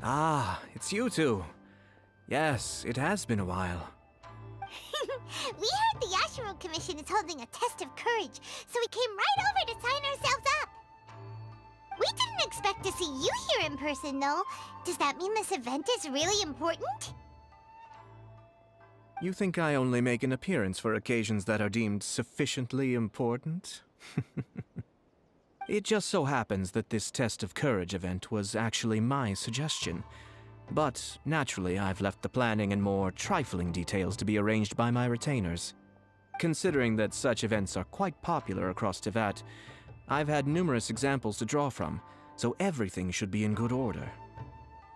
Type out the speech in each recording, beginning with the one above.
Ah, it's you two. Yes, it has been a while. We heard the Yashiro Commission is holding a test of courage, so we came right over to sign ourselves up. We didn't expect to see you here in person, though. Does that mean this event is really important? You think I only make an appearance for occasions that are deemed sufficiently important? It just so happens that this test of courage event was actually my suggestion. But, naturally, I've left the planning and more trifling details to be arranged by my retainers. Considering that such events are quite popular across Teyvat, I've had numerous examples to draw from, so everything should be in good order.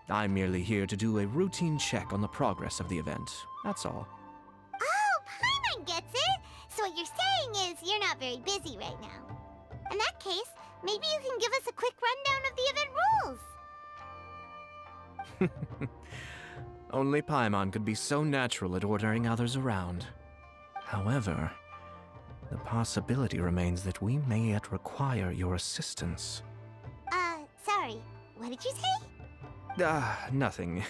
I'm merely here to do a routine check on the progress of the event, that's all. Oh, Paimon gets it! So what you're saying is you're not very busy right now. In that case, maybe you can give us a quick rundown of the event rules. Only Paimon could be so natural at ordering others around. However, the possibility remains that we may yet require your assistance. Sorry, what did you say? Nothing.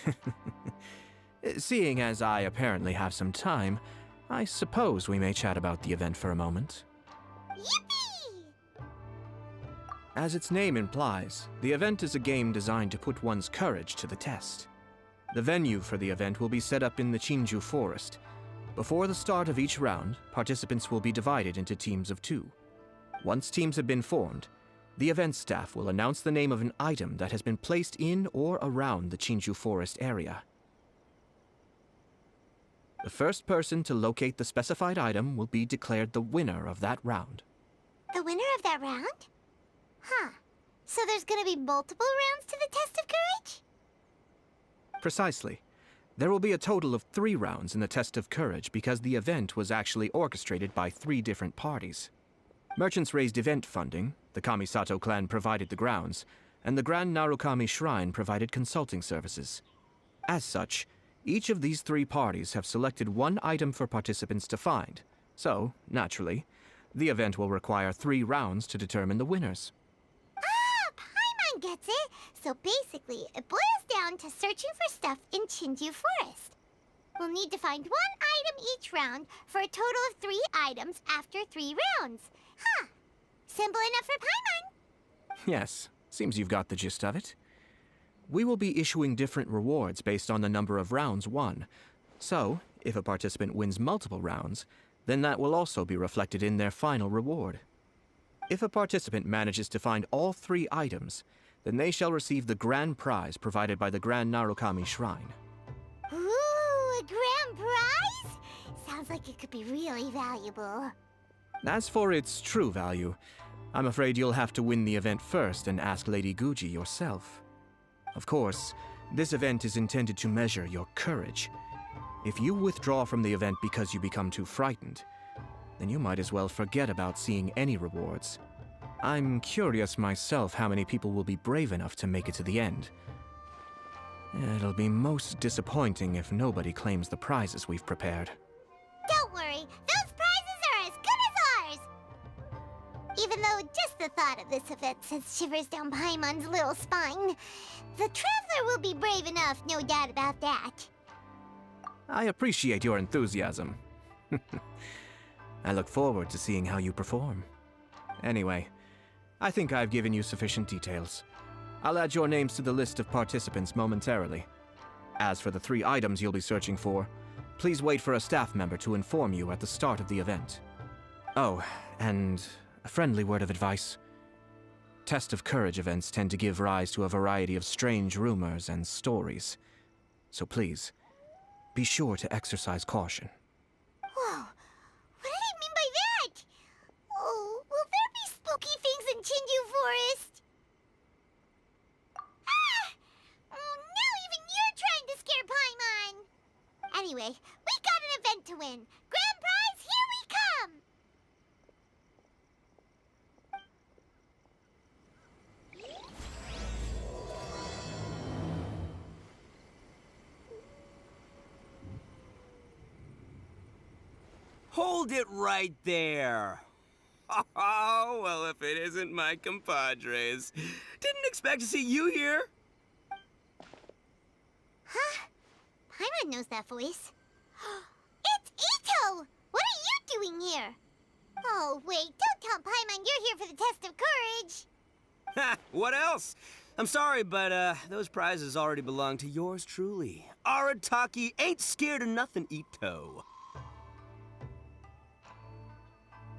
Seeing as I apparently have some time, I suppose we may chat about the event for a moment. Yippee! As its name implies, the event is a game designed to put one's courage to the test. The venue for the event will be set up in the Chinju Forest. Before the start of each round, participants will be divided into teams of 2. Once teams have been formed, the event staff will announce the name of an item that has been placed in or around the Chinju Forest area. The first person to locate the specified item will be declared the winner of that round. The winner of that round? Huh. So there's gonna be multiple rounds to the test of courage? Precisely. There will be a total of 3 rounds in the test of courage because the event was actually orchestrated by 3 different parties. Merchants raised event funding, the Kamisato clan provided the grounds, and the Grand Narukami Shrine provided consulting services. As such, each of these 3 parties have selected one item for participants to find, so, naturally, the event will require 3 rounds to determine the winners. Ah, Paimon gets it! So basically, it boils down to searching for stuff in Chinju Forest. We'll need to find 1 item each round for a total of 3 items after 3 rounds. Huh. Simple enough for Paimon. Yes, seems you've got the gist of it. We will be issuing different rewards based on the number of rounds won. So, if a participant wins multiple rounds, then that will also be reflected in their final reward. If a participant manages to find all 3 items, then they shall receive the grand prize provided by the Grand Narukami Shrine. Ooh, a grand prize? Sounds like it could be really valuable. As for its true value, I'm afraid you'll have to win the event first and ask Lady Guji yourself. Of course, this event is intended to measure your courage. If you withdraw from the event because you become too frightened, then you might as well forget about seeing any rewards. I'm curious myself how many people will be brave enough to make it to the end. It'll be most disappointing if nobody claims the prizes we've prepared. Don't worry, those prizes are as good as ours! Even though just the thought of this event sends shivers down Paimon's little spine, the Traveler will be brave enough, no doubt about that. I appreciate your enthusiasm. I look forward to seeing how you perform. Anyway, I think I've given you sufficient details. I'll add your names to the list of participants momentarily. As for the 3 items you'll be searching for, please wait for a staff member to inform you at the start of the event. Oh, and a friendly word of advice. Test of courage events tend to give rise to a variety of strange rumors and stories. So please, be sure to exercise caution. Whoa, what do you mean by that? Oh, will there be spooky things in Chinju Forest? Ah! Oh, now even you're trying to scare Paimon! Anyway, we got an event to win. Grand prize, here we come! Hold it right there. Oh, well, if it isn't my compadres. Didn't expect to see you here. Huh? Paimon knows that voice. It's Ito! What are you doing here? Oh, wait, don't tell Paimon you're here for the test of courage. Ha! What else? I'm sorry, but those prizes already belong to yours truly. Arataki ain't scared of nothing, Ito.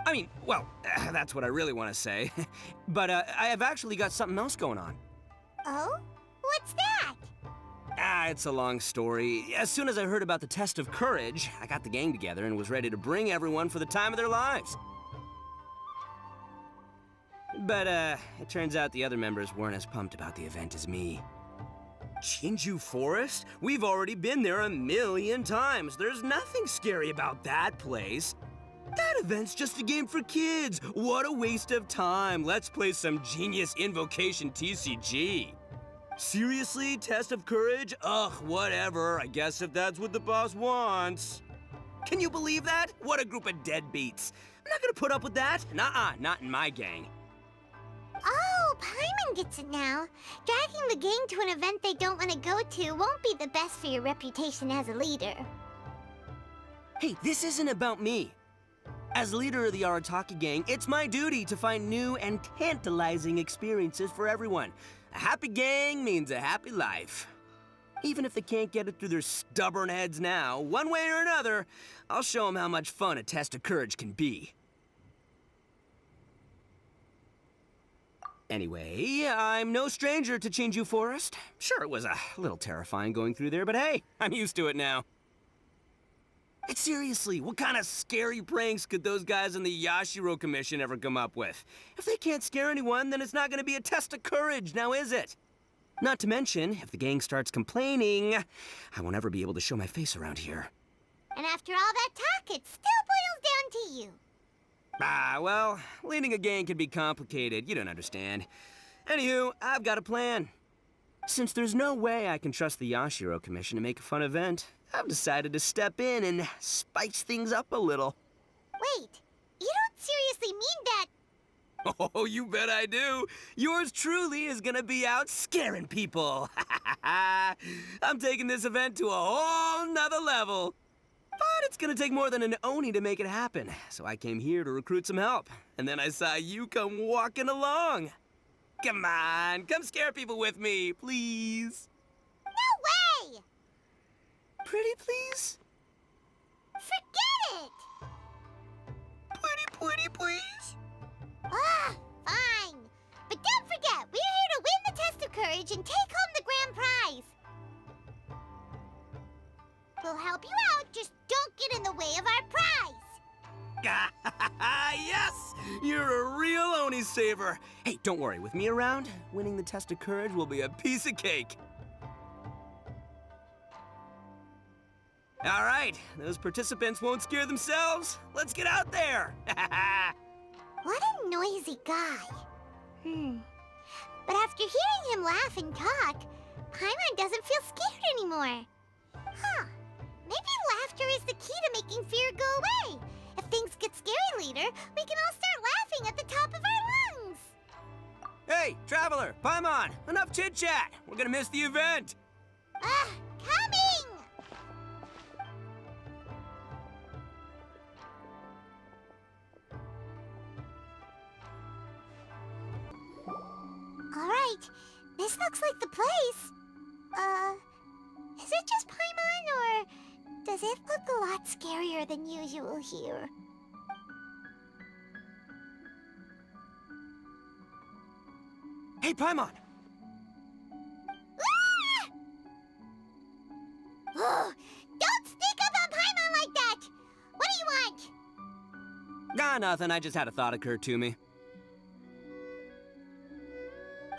I mean, well, that's what I really want to say. But I have actually got something else going on. Oh? What's that? It's a long story. As soon as I heard about the test of courage, I got the gang together and was ready to bring everyone for the time of their lives. But, it turns out the other members weren't as pumped about the event as me. Chinju Forest? We've already been there 1,000,000 times. There's nothing scary about that place. That event's just a game for kids. What a waste of time. Let's play some genius invocation TCG. Seriously, test of courage? Ugh, whatever. I guess if that's what the boss wants. Can you believe that? What a group of deadbeats. I'm not gonna put up with that. Nuh-uh, not in my gang. Oh, Paimon gets it now. Dragging the gang to an event they don't want to go to won't be the best for your reputation as a leader. Hey, this isn't about me. As leader of the Arataki gang, it's my duty to find new and tantalizing experiences for everyone. A happy gang means a happy life. Even if they can't get it through their stubborn heads now, one way or another, I'll show them how much fun a test of courage can be. Anyway, I'm no stranger to Chinju Forest. Sure, it was a little terrifying going through there, but hey, I'm used to it now. And seriously, what kind of scary pranks could those guys in the Yashiro Commission ever come up with? If they can't scare anyone, then it's not going to be a test of courage, now is it? Not to mention, if the gang starts complaining, I won't ever be able to show my face around here. And after all that talk, it still boils down to you. Well, leading a gang can be complicated. You don't understand. Anywho, I've got a plan. Since there's no way I can trust the Yashiro Commission to make a fun event, I've decided to step in and spice things up a little. Wait, you don't seriously mean that? Oh, you bet I do. Yours truly is gonna be out scaring people. I'm taking this event to a whole nother level. But it's gonna take more than an Oni to make it happen, so I came here to recruit some help. And then I saw you come walking along. Come on, come scare people with me, please. No way! Pretty please? Forget it! Pretty please? Ah, fine. But don't forget, we're here to win the test of courage and take home the grand prize. We'll help you out, just don't get in the way of our prize. Yes! You're a real Oni saver. Hey, don't worry, with me around, winning the test of courage will be a piece of cake. All right, those participants won't scare themselves. Let's get out there. What a noisy guy. But after hearing him laugh and talk, Paimon doesn't feel scared anymore. Huh. Maybe laughter is the key to making fear go away. If things get scary later, we can all start laughing at the top of our lungs. Hey, Traveler, Paimon, enough chit-chat. We're gonna miss the event. Coming! All right, this looks like the place. Is it just Paimon, or does it look a lot scarier than usual here? Hey, Paimon. Ah! Oh, don't sneak up on Paimon like that! What do you want? Nothing. I just had a thought occur to me.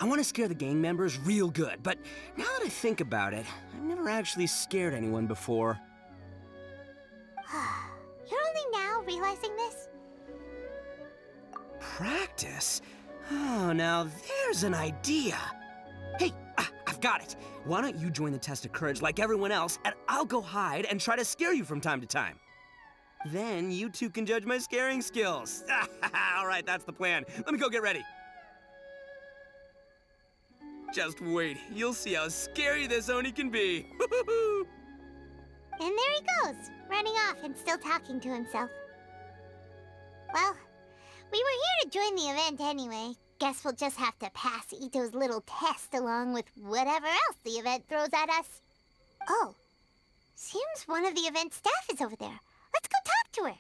I want to scare the gang members real good, but now that I think about it, I've never actually scared anyone before. You're only now realizing this? Practice? Oh, now there's an idea. Hey, I've got it. Why don't you join the test of courage like everyone else, and I'll go hide and try to scare you from time to time. Then you two can judge my scaring skills. All right, that's the plan. Let me go get ready. Just wait. You'll see how scary this Oni can be. And there he goes, running off and still talking to himself. Well, we were here to join the event anyway. Guess we'll just have to pass Ito's little test along with whatever else the event throws at us. Oh, seems one of the event staff is over there. Let's go talk to her.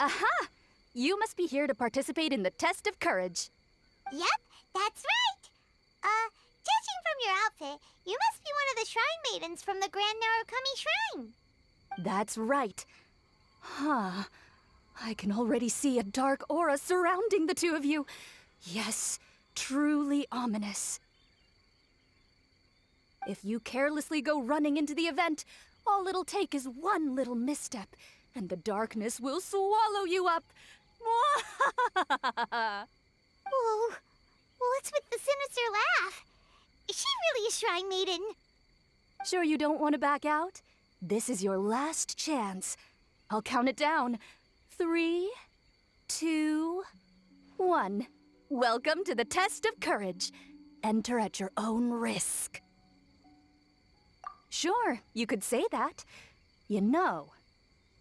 Aha! You must be here to participate in the test of courage. Yep, that's right. Judging from your outfit, you must be one of the shrine maidens from the Grand Narukami Shrine. That's right. Huh. I can already see a dark aura surrounding the two of you. Yes, truly ominous. If you carelessly go running into the event, all it'll take is one little misstep, and the darkness will swallow you up. Whoa, what's with the sinister laugh? Is she really a shrine maiden? Sure you don't want to back out? This is your last chance. I'll count it down. 3, 2, 1. Welcome to the test of courage. Enter at your own risk. Sure, you could say that. You know,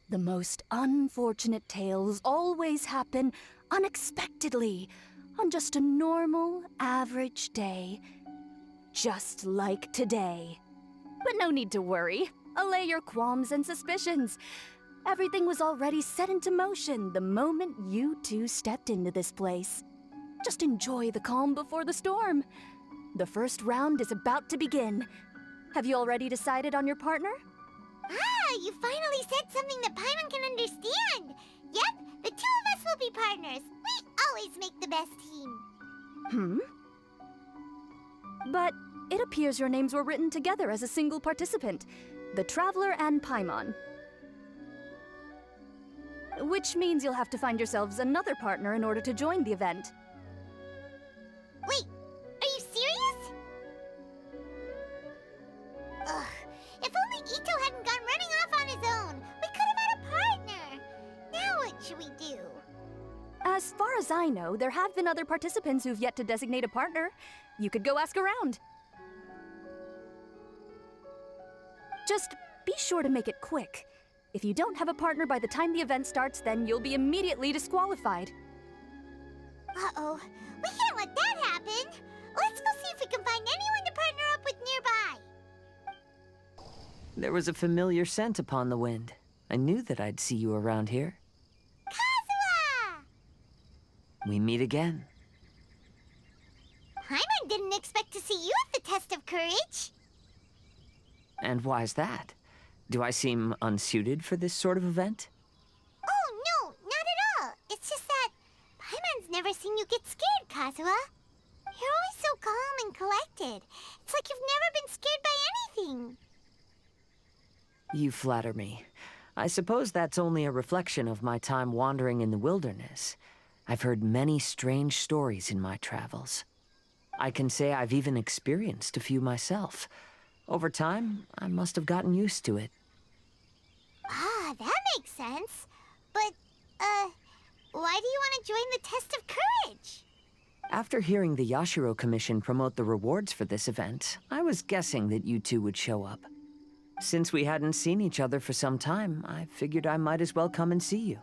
the most unfortunate tales always happen unexpectedly on just a normal, average day. Just like today. But no need to worry. Allay your qualms and suspicions. Everything was already set into motion the moment you two stepped into this place. Just enjoy the calm before the storm. The first round is about to begin. Have you already decided on your partner? Ah, you finally said something that Paimon can understand. Yep, the two of us will be partners. We always make the best team. But it appears your names were written together as a single participant, the Traveler and Paimon. Which means you'll have to find yourselves another partner in order to join the event. Wait, are you serious? Ugh, if only Ito hadn't gone running off on his own, we could have had a partner. Now what should we do? As far as I know, there have been other participants who've yet to designate a partner. You could go ask around. Just be sure to make it quick. If you don't have a partner by the time the event starts, then you'll be immediately disqualified. Uh-oh, we can't let that happen. Let's go see if we can find anyone to partner up with nearby. There was a familiar scent upon the wind. I knew that I'd see you around here. Kazuha! We meet again. Paimon didn't expect to see you at the test of courage. And why's that? Do I seem unsuited for this sort of event? Oh, no, not at all. It's just that Paimon's never seen you get scared, Kazuha. You're always so calm and collected. It's like you've never been scared by anything. You flatter me. I suppose that's only a reflection of my time wandering in the wilderness. I've heard many strange stories in my travels. I can say I've even experienced a few myself. Over time, I must have gotten used to it. Ah, that makes sense. But, why do you want to join the test of courage? After hearing the Yashiro Commission promote the rewards for this event, I was guessing that you two would show up. Since we hadn't seen each other for some time, I figured I might as well come and see you.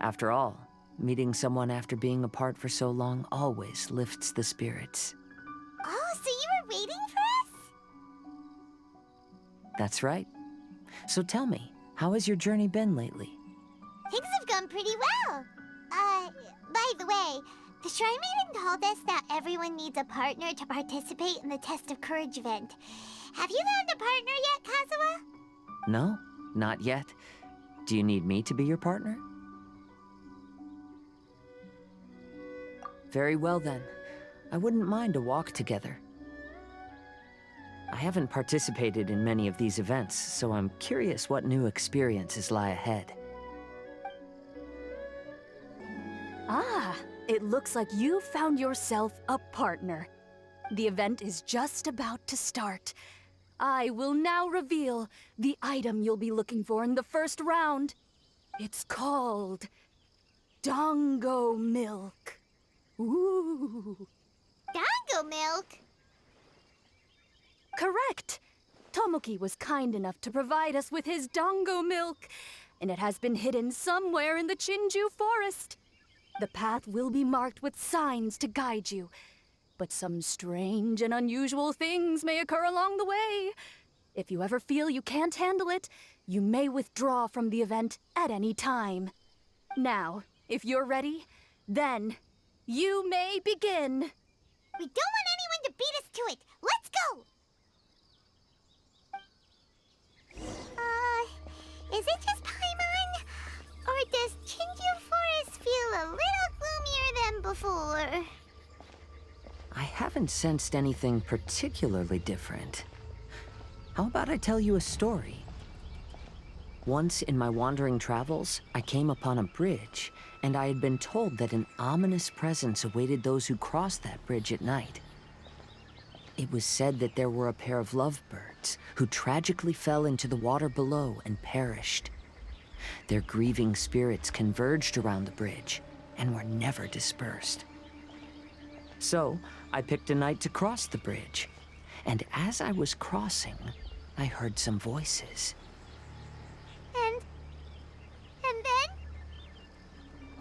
After all, meeting someone after being apart for so long always lifts the spirits. Oh, so you were waiting for us? That's right. So tell me, how has your journey been lately? Things have gone pretty well. By the way, the Shrine Maiden told us that everyone needs a partner to participate in the Test of Courage event. Have you found a partner yet, Kazuha? No, not yet. Do you need me to be your partner? Very well then. I wouldn't mind a walk together. I haven't participated in many of these events, so I'm curious what new experiences lie ahead. Ah, it looks like you found yourself a partner. The event is just about to start. I will now reveal the item you'll be looking for in the first round. It's called Dango milk. Ooh. Dango milk? Correct. Tomoki was kind enough to provide us with his dango milk, and it has been hidden somewhere in the Chinju forest. The path will be marked with signs to guide you, but some strange and unusual things may occur along the way. If you ever feel you can't handle it, you may withdraw from the event at any time. Now, if you're ready, then you may begin. We don't want anyone to beat us to it. Let's go! Is it just Paimon? Or does Chinju Forest feel a little gloomier than before? I haven't sensed anything particularly different. How about I tell you a story? Once in my wandering travels, I came upon a bridge, and I had been told that an ominous presence awaited those who crossed that bridge at night. It was said that there were a pair of lovebirds who tragically fell into the water below and perished. Their grieving spirits converged around the bridge and were never dispersed. So, I picked a night to cross the bridge, and as I was crossing, I heard some voices. And then?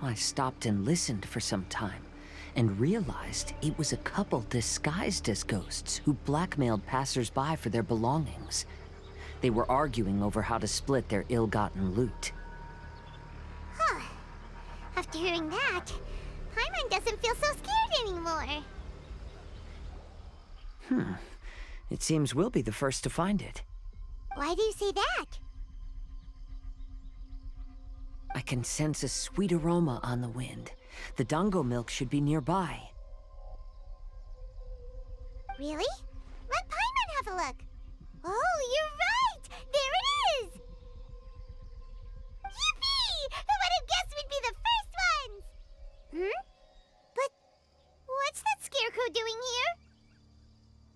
I stopped and listened for some time, and realized it was a couple disguised as ghosts who blackmailed passers-by for their belongings. They were arguing over how to split their ill-gotten loot. Huh. After hearing that, Paimon doesn't feel so scared anymore. It seems we'll be the first to find it. Why do you say that? I can sense a sweet aroma on the wind. The dango milk should be nearby. Really? Let Paimon have a look. Oh, you're right! There it is! Yippee! Who would have guessed we'd be the first ones? Hmm? But what's that scarecrow doing here?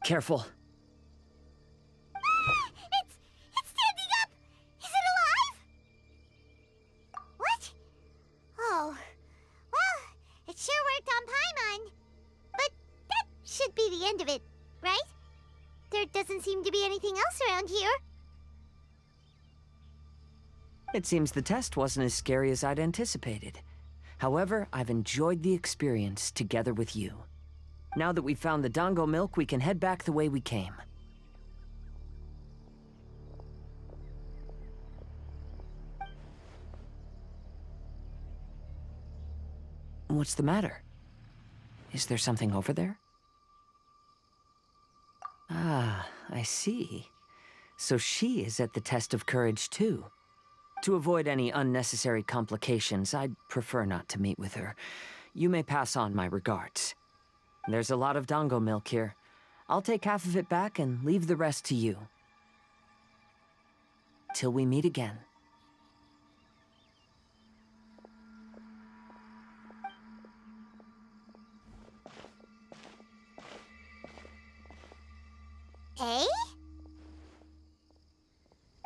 Careful. Ah! It's standing up! Is it alive? What? Oh. Well, it sure worked on Paimon. But that should be the end of it, right? There doesn't seem to be anything else around here. It seems the test wasn't as scary as I'd anticipated. However, I've enjoyed the experience together with you. Now that we've found the dango milk, we can head back the way we came. What's the matter? Is there something over there? Ah, I see. So she is at the test of courage too. To avoid any unnecessary complications, I'd prefer not to meet with her. You may pass on my regards. There's a lot of dango milk here. I'll take half of it back and leave the rest to you. Till we meet again. Eh?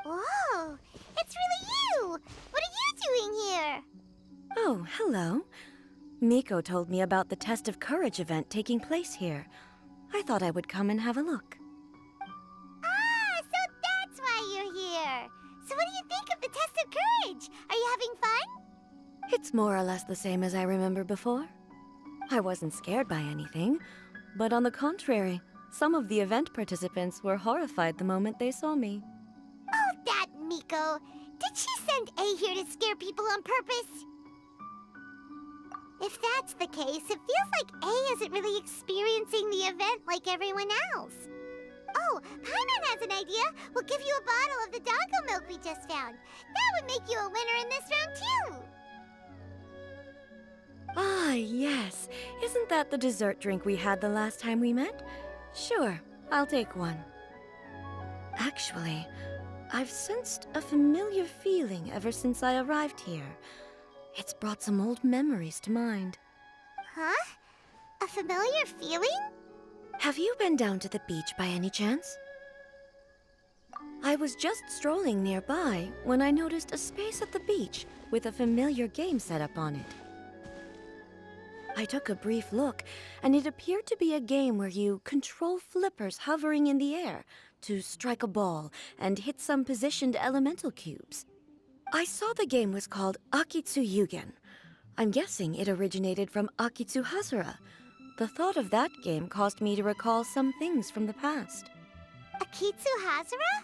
Whoa! It's really you! What are you doing here? Oh, hello. Miko told me about the Test of Courage event taking place here. I thought I would come and have a look. Ah, so that's why you're here! So what do you think of the Test of Courage? Are you having fun? It's more or less the same as I remember before. I wasn't scared by anything, but on the contrary, some of the event participants were horrified the moment they saw me. Oh, that Miko! Did she send A here to scare people on purpose? If that's the case, it feels like A isn't really experiencing the event like everyone else. Oh, Paimon has an idea. We'll give you a bottle of the dango milk we just found. That would make you a winner in this round, too. Ah, yes. Isn't that the dessert drink we had the last time we met? Sure, I'll take one. Actually, I've sensed a familiar feeling ever since I arrived here. It's brought some old memories to mind. Huh? A familiar feeling? Have you been down to the beach by any chance? I was just strolling nearby when I noticed a space at the beach with a familiar game set up on it. I took a brief look, and it appeared to be a game where you control flippers hovering in the air to strike a ball and hit some positioned elemental cubes. I saw the game was called Akitsu Yugen. I'm guessing it originated from Akitsu Hazura. The thought of that game caused me to recall some things from the past. Akitsu Hazura?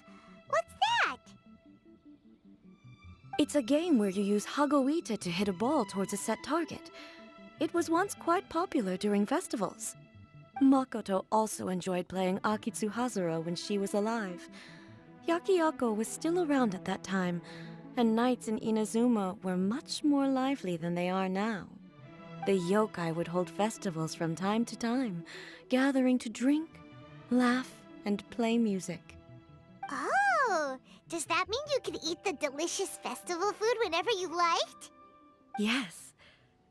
What's that? It's a game where you use Hagoita to hit a ball towards a set target. It was once quite popular during festivals. Makoto also enjoyed playing Akitsu Hazura when she was alive. Yakiako was still around at that time, and nights in Inazuma were much more lively than they are now. The yokai would hold festivals from time to time, gathering to drink, laugh, and play music. Oh, does that mean you could eat the delicious festival food whenever you liked? Yes.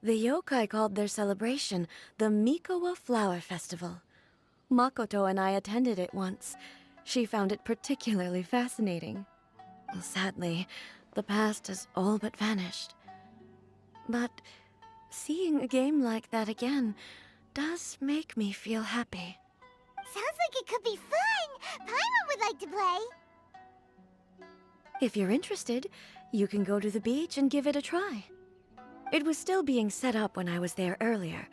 The yokai called their celebration the Mikowa Flower Festival. Makoto and I attended it once. She found it particularly fascinating. Sadly, the past has all but vanished. But seeing a game like that again does make me feel happy. Sounds like it could be fun! Paimon would like to play! If you're interested, you can go to the beach and give it a try. It was still being set up when I was there earlier,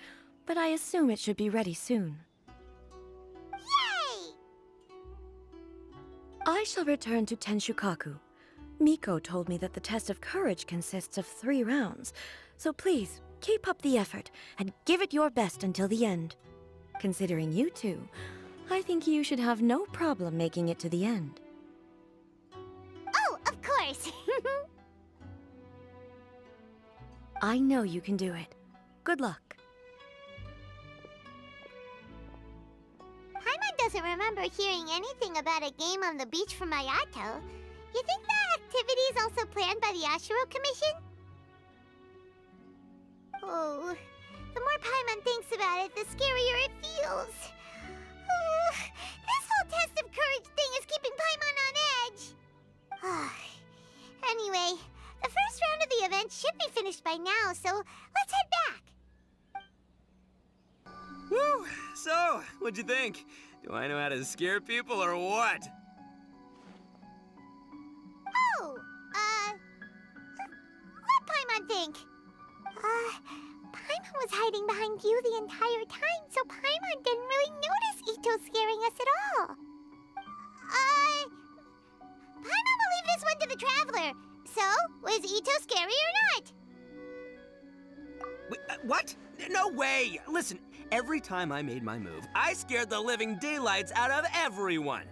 but I assume it should be ready soon. Yay! I shall return to Tenshukaku. Miko told me that the test of courage consists of 3 rounds, so please, keep up the effort and give it your best until the end. Considering you two, I think you should have no problem making it to the end. Oh, of course! I know you can do it. Good luck. Paimon doesn't remember hearing anything about a game on the beach from Ayato. You think that activity is also planned by the Yashiro Commission? Oh, the more Paimon thinks about it, the scarier it feels. Oh, this whole test of courage thing is keeping Paimon on edge. Anyway, the first round of the event should be finished by now, so let's head back. Woo! So, what'd you think? Do I know how to scare people or what? Oh, what'd Paimon think? Paimon was hiding behind you the entire time, so Paimon didn't really notice Ito scaring us at all. Paimon will leave this one to the Traveler. So, was Ito scary or not? Wait, what? No way! Listen, every time I made my move, I scared the living daylights out of everyone.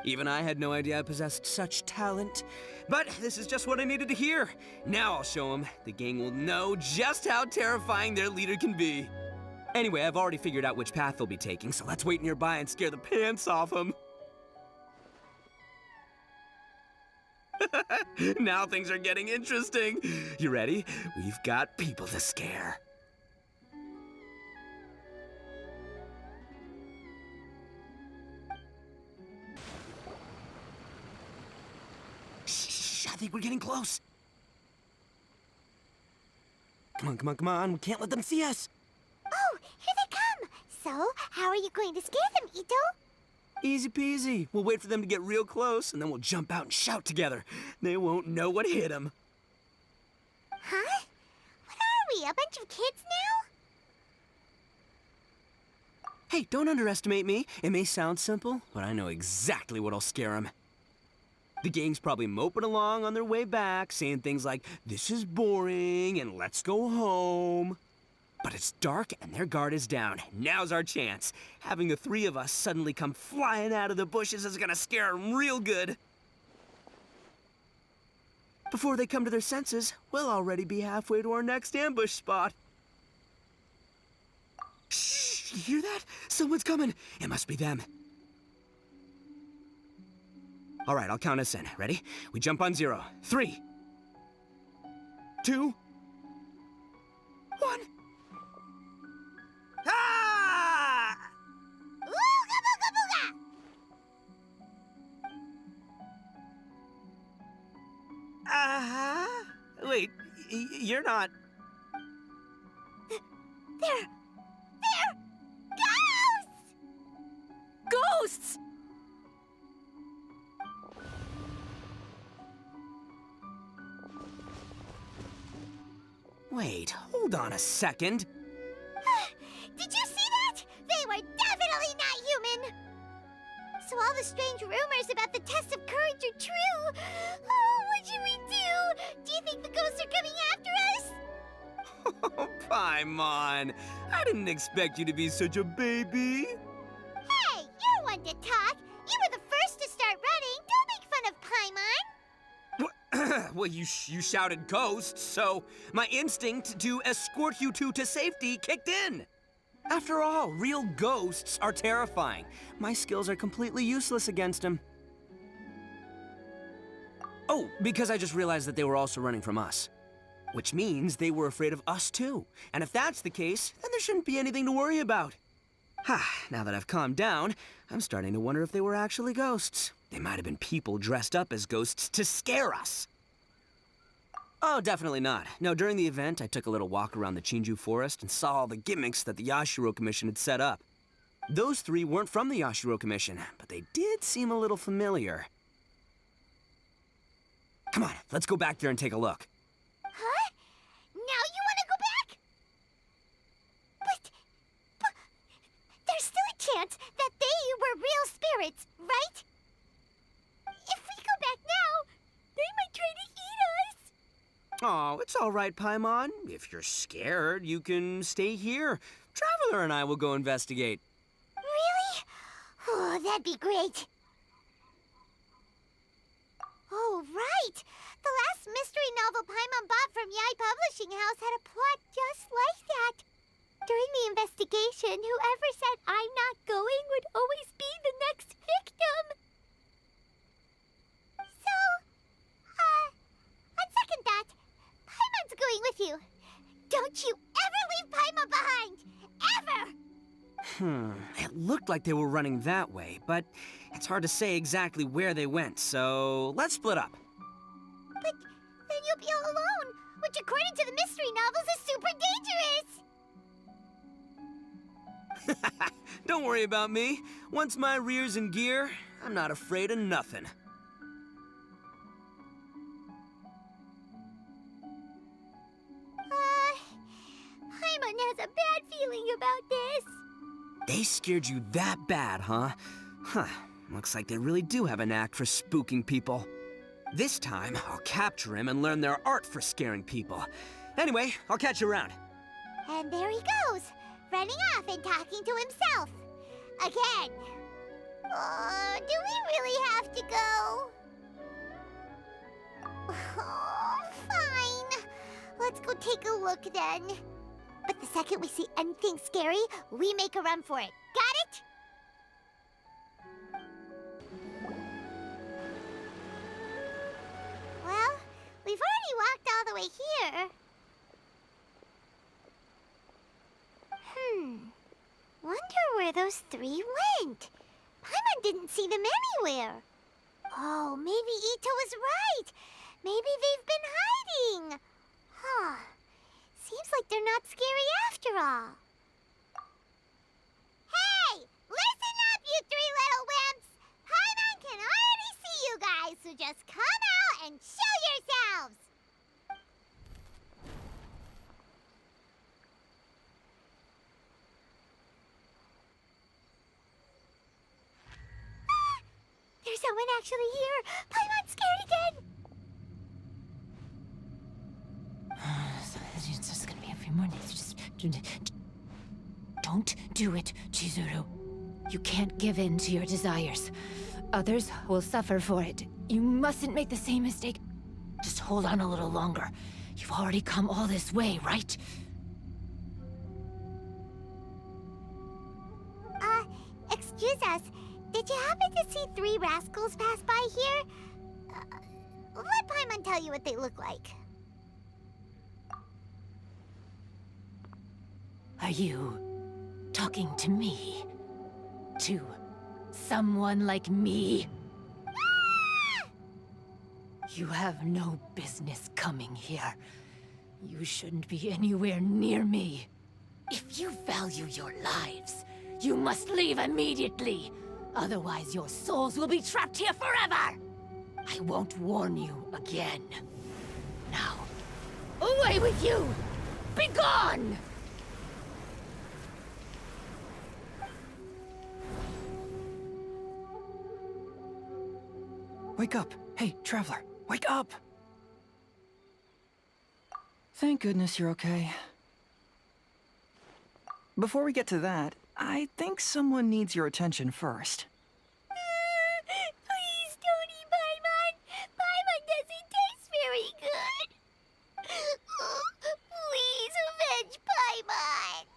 Even I had no idea I possessed such talent. But this is just what I needed to hear. Now I'll show them. The gang will know just how terrifying their leader can be. Anyway, I've already figured out which path they'll be taking, so let's wait nearby and scare the pants off them. Now things are getting interesting. You ready? We've got people to scare. Shh, I think we're getting close. Come on, come on, come on. We can't let them see us. Oh, here they come! So, how are you going to scare them, Ito? Easy peasy. We'll wait for them to get real close, and then we'll jump out and shout together. They won't know what hit them. Huh? What are we, a bunch of kids now? Hey, don't underestimate me. It may sound simple, but I know exactly what'll scare them. The gang's probably moping along on their way back, saying things like, "This is boring," and "Let's go home." But it's dark and their guard is down. Now's our chance. Having the 3 of us suddenly come flying out of the bushes is gonna scare them real good. Before they come to their senses, we'll already be halfway to our next ambush spot. Shh, you hear that? Someone's coming. It must be them. All right, I'll count us in. Ready? We jump on 0. 3, 2, 1. Ah! Ooga booga booga! Wait, you're not... The They're ghosts! Ghosts! Wait, hold on a second. Did you see that? They were definitely not human! So all the strange rumors about the test of courage are true. Oh, what should we do? Do you think the ghosts are coming after us? Oh, Paimon. I didn't expect you to be such a baby. Hey, you're one to talk. You were the first to start running. Don't make fun of Paimon. Well, you shouted ghosts, so my instinct to escort you two to safety kicked in. After all, real ghosts are terrifying. My skills are completely useless against them. Oh, because I just realized that they were also running from us. Which means they were afraid of us too. And if that's the case, then there shouldn't be anything to worry about. Now that I've calmed down, I'm starting to wonder if they were actually ghosts. They might have been people dressed up as ghosts to scare us. Oh, definitely not. No, during the event, I took a little walk around the Chinju forest and saw all the gimmicks that the Yashiro Commission had set up. Those three weren't from the Yashiro Commission, but they did seem a little familiar. Come on, let's go back there and take a look. Huh? Now you want to go back? But there's still a chance that they were real spirits, right? If we go back now, they might try to eat us. Oh, it's all right, Paimon. If you're scared, you can stay here. Traveler and I will go investigate. Really? Oh, that'd be great. Oh, right. The last mystery novel Paimon bought from Yai Publishing House had a plot just like that. During the investigation, whoever said I'm not going would always be the next victim. So, on second thought, Paimon's going with you. Don't you ever leave Paimon behind! Ever! It looked like they were running that way, but it's hard to say exactly where they went, so let's split up. But then you'll be all alone, which according to the mystery novels is super dangerous! Don't worry about me. Once my rear's in gear, I'm not afraid of nothing. Paimon has a bad feeling about this. They scared you that bad, huh? Looks like they really do have a knack for spooking people. This time, I'll capture him and learn their art for scaring people. Anyway, I'll catch you around. And there he goes, running off and talking to himself. Again. Oh, do we really have to go? Oh, fine. Let's go take a look then. But the second we see anything scary, we make a run for it. Got it? Well, we've already walked all the way here. Wonder where those three went. Paimon didn't see them anywhere. Oh, maybe Ito was right. Maybe they've been hiding. Huh. Seems like they're not scary after all. Hey! Listen up, you three little wimps! Paimon can already see you guys, so just come out and show yourselves! Ah! There's someone actually here! Paimon's scared again! It's just gonna be a few more days. Just don't do it, Chizuru. You can't give in to your desires. Others will suffer for it. You mustn't make the same mistake. Just hold on a little longer. You've already come all this way, right? Excuse us. Did you happen to see three rascals pass by here? Let Paimon tell you what they look like. Are you talking to me? To someone like me? Ah! You have no business coming here. You shouldn't be anywhere near me. If you value your lives. You must leave immediately. Otherwise, your souls will be trapped here forever! I won't warn you again. Now, away with you! Be gone! Wake up! Hey, Traveler, wake up! Thank goodness you're okay. Before we get to that, I think someone needs your attention first. Please don't eat Paimon. Paimon doesn't taste very good. Please avenge Paimon.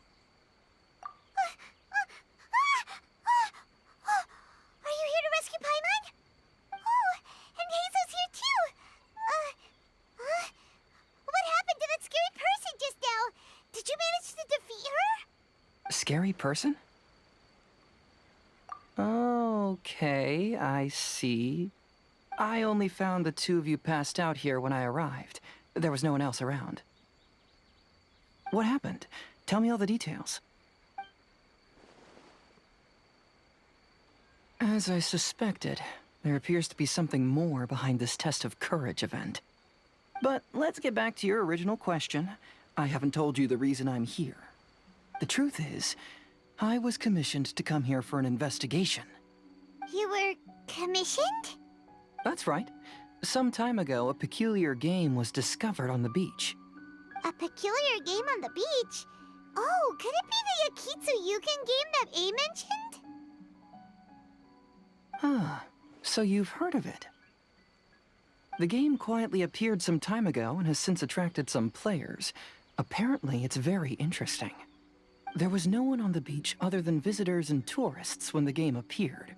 Are you here to rescue Paimon? Oh, and Hazel's here too. What happened to that scary person just now? Did you manage to defeat her? Scary person? Okay, I see. I only found the two of you passed out here when I arrived. There was no one else around. What happened? Tell me all the details. As I suspected, there appears to be something more behind this test of courage event. But let's get back to your original question. I haven't told you the reason I'm here. The truth is, I was commissioned to come here for an investigation. You were commissioned? That's right. Some time ago, a peculiar game was discovered on the beach. A peculiar game on the beach? Oh, could it be the Akitsu game that A mentioned? Ah, so you've heard of it. The game quietly appeared some time ago and has since attracted some players. Apparently, it's very interesting. There was no one on the beach other than visitors and tourists when the game appeared.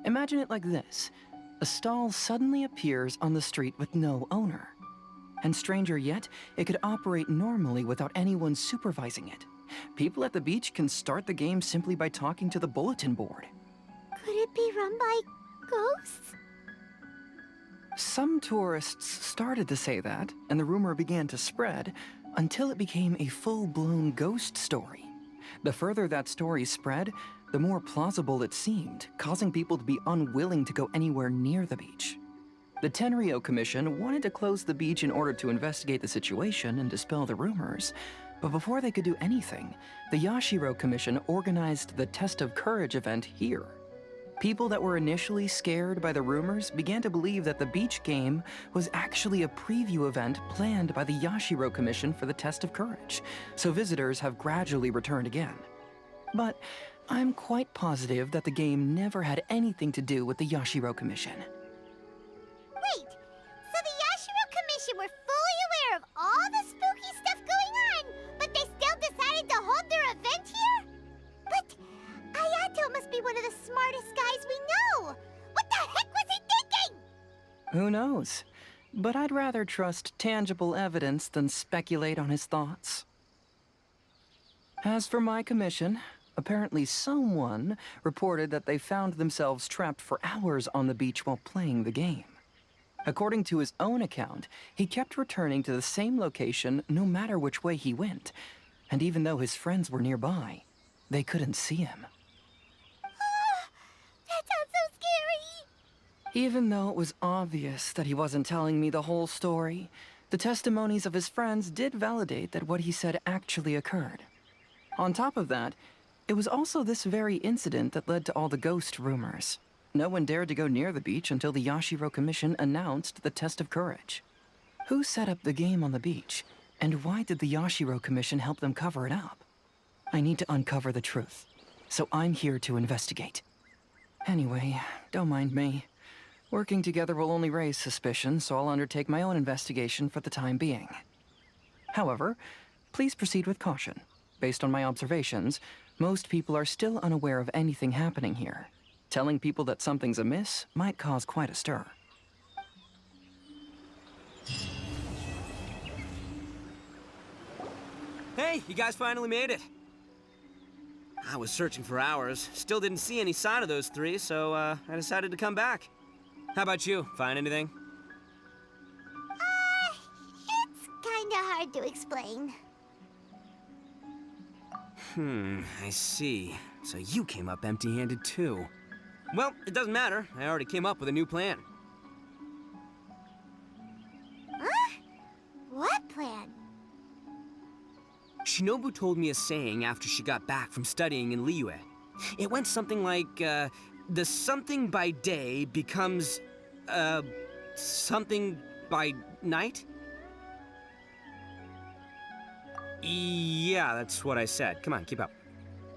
Imagine it like this. A stall suddenly appears on the street with no owner. And stranger yet, it could operate normally without anyone supervising it. People at the beach can start the game simply by talking to the bulletin board. Could it be run by ghosts? Some tourists started to say that, and the rumor began to spread, until it became a full-blown ghost story. The further that story spread, the more plausible it seemed, causing people to be unwilling to go anywhere near the beach. The Tenryou Commission wanted to close the beach in order to investigate the situation and dispel the rumors, but before they could do anything, the Yashiro Commission organized the Test of Courage event here. People that were initially scared by the rumors began to believe that the beach game was actually a preview event planned by the Yashiro Commission for the Test of Courage, so visitors have gradually returned again. But I'm quite positive that the game never had anything to do with the Yashiro Commission. Wait, so the Yashiro Commission were fully aware of all the spooky stuff going on, but they still decided to hold their event here? But Ayato must be one of the smartest guys we know! What the heck was he thinking? Who knows? But I'd rather trust tangible evidence than speculate on his thoughts. As for my commission, apparently someone reported that they found themselves trapped for hours on the beach while playing the game. According to his own account, he kept returning to the same location no matter which way he went, and even though his friends were nearby, they couldn't see him. That sounds so scary! Even though it was obvious that he wasn't telling me the whole story, the testimonies of his friends did validate that what he said actually occurred. On top of that, it was also this very incident that led to all the ghost rumors. No one dared to go near the beach until the Yashiro Commission announced the Test of Courage. Who set up the game on the beach, and why did the Yashiro Commission help them cover it up? I need to uncover the truth, so I'm here to investigate. Anyway, don't mind me. Working together will only raise suspicion, so I'll undertake my own investigation for the time being. However, please proceed with caution. Based on my observations, most people are still unaware of anything happening here. Telling people that something's amiss might cause quite a stir. Hey, you guys finally made it. I was searching for hours, still didn't see any sign of those three, so I decided to come back. How about you? Find anything? It's kinda hard to explain. I see. So you came up empty-handed too. Well, it doesn't matter. I already came up with a new plan. Huh? What plan? Shinobu told me a saying after she got back from studying in Liyue. It went something like, the something by day becomes, something by night? Yeah, that's what I said. Come on, keep up.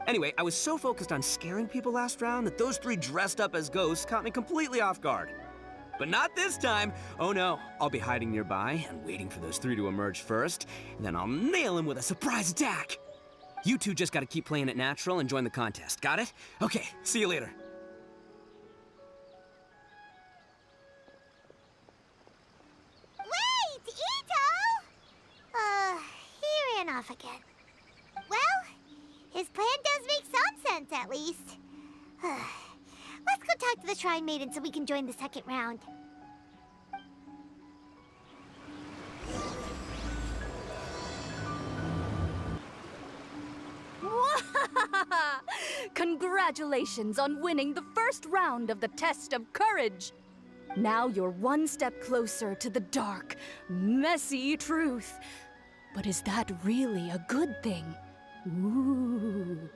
Anyway, I was so focused on scaring people last round that those three dressed up as ghosts caught me completely off guard. But not this time. Oh no, I'll be hiding nearby and waiting for those three to emerge first, and then I'll nail them with a surprise attack. You two just gotta keep playing it natural and join the contest. Got it? Okay, see you later. Wait, Ito! He ran off again. Well, his plan does make some sense, at least. Let's go talk to the Shrine Maiden so we can join the second round. Congratulations on winning the first round of the Test of Courage! Now you're one step closer to the dark, messy truth. But is that really a good thing? Ooh.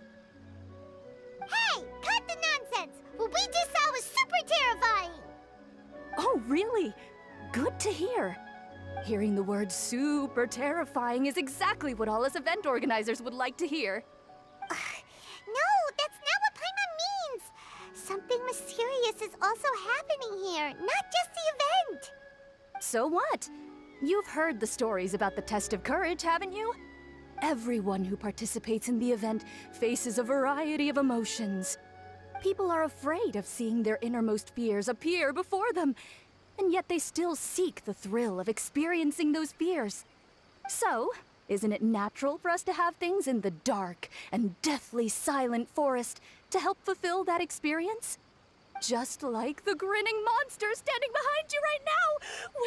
Hey, cut the nonsense! What we just saw was super terrifying! Oh, really? Good to hear. Hearing the word super terrifying is exactly what all us event organizers would like to hear. No, that's not what Paimon means! Something mysterious is also happening here, not just the event! So what? You've heard the stories about the Test of Courage, haven't you? Everyone who participates in the event faces a variety of emotions. People are afraid of seeing their innermost fears appear before them, and yet they still seek the thrill of experiencing those fears. So, isn't it natural for us to have things in the dark and deathly silent forest to help fulfill that experience? Just like the grinning monster standing behind you right now,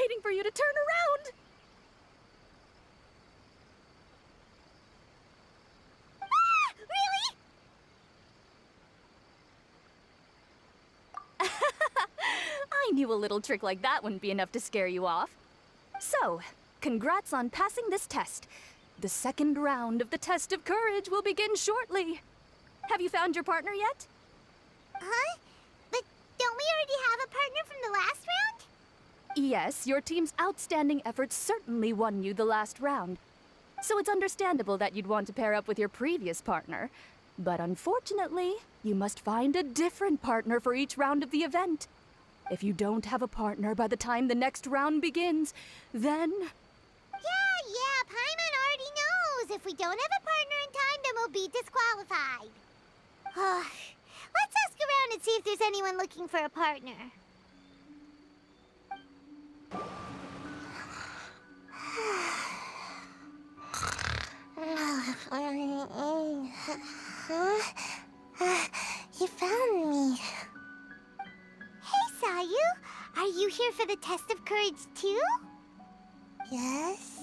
waiting for you to turn around. Ah! Really? I knew a little trick like that wouldn't be enough to scare you off. So, congrats on passing this test. The second round of the Test of Courage will begin shortly. Have you found your partner yet? Huh? But don't we already have a partner from the last round? Yes, your team's outstanding efforts certainly won you the last round. So it's understandable that you'd want to pair up with your previous partner. But unfortunately, you must find a different partner for each round of the event. If you don't have a partner by the time the next round begins, then... Yeah, Paimon already knows. If we don't have a partner in time, then we'll be disqualified. Let's ask around and see if there's anyone looking for a partner. You found me. Hey, Sayu. Are you here for the Test of Courage too? Yes.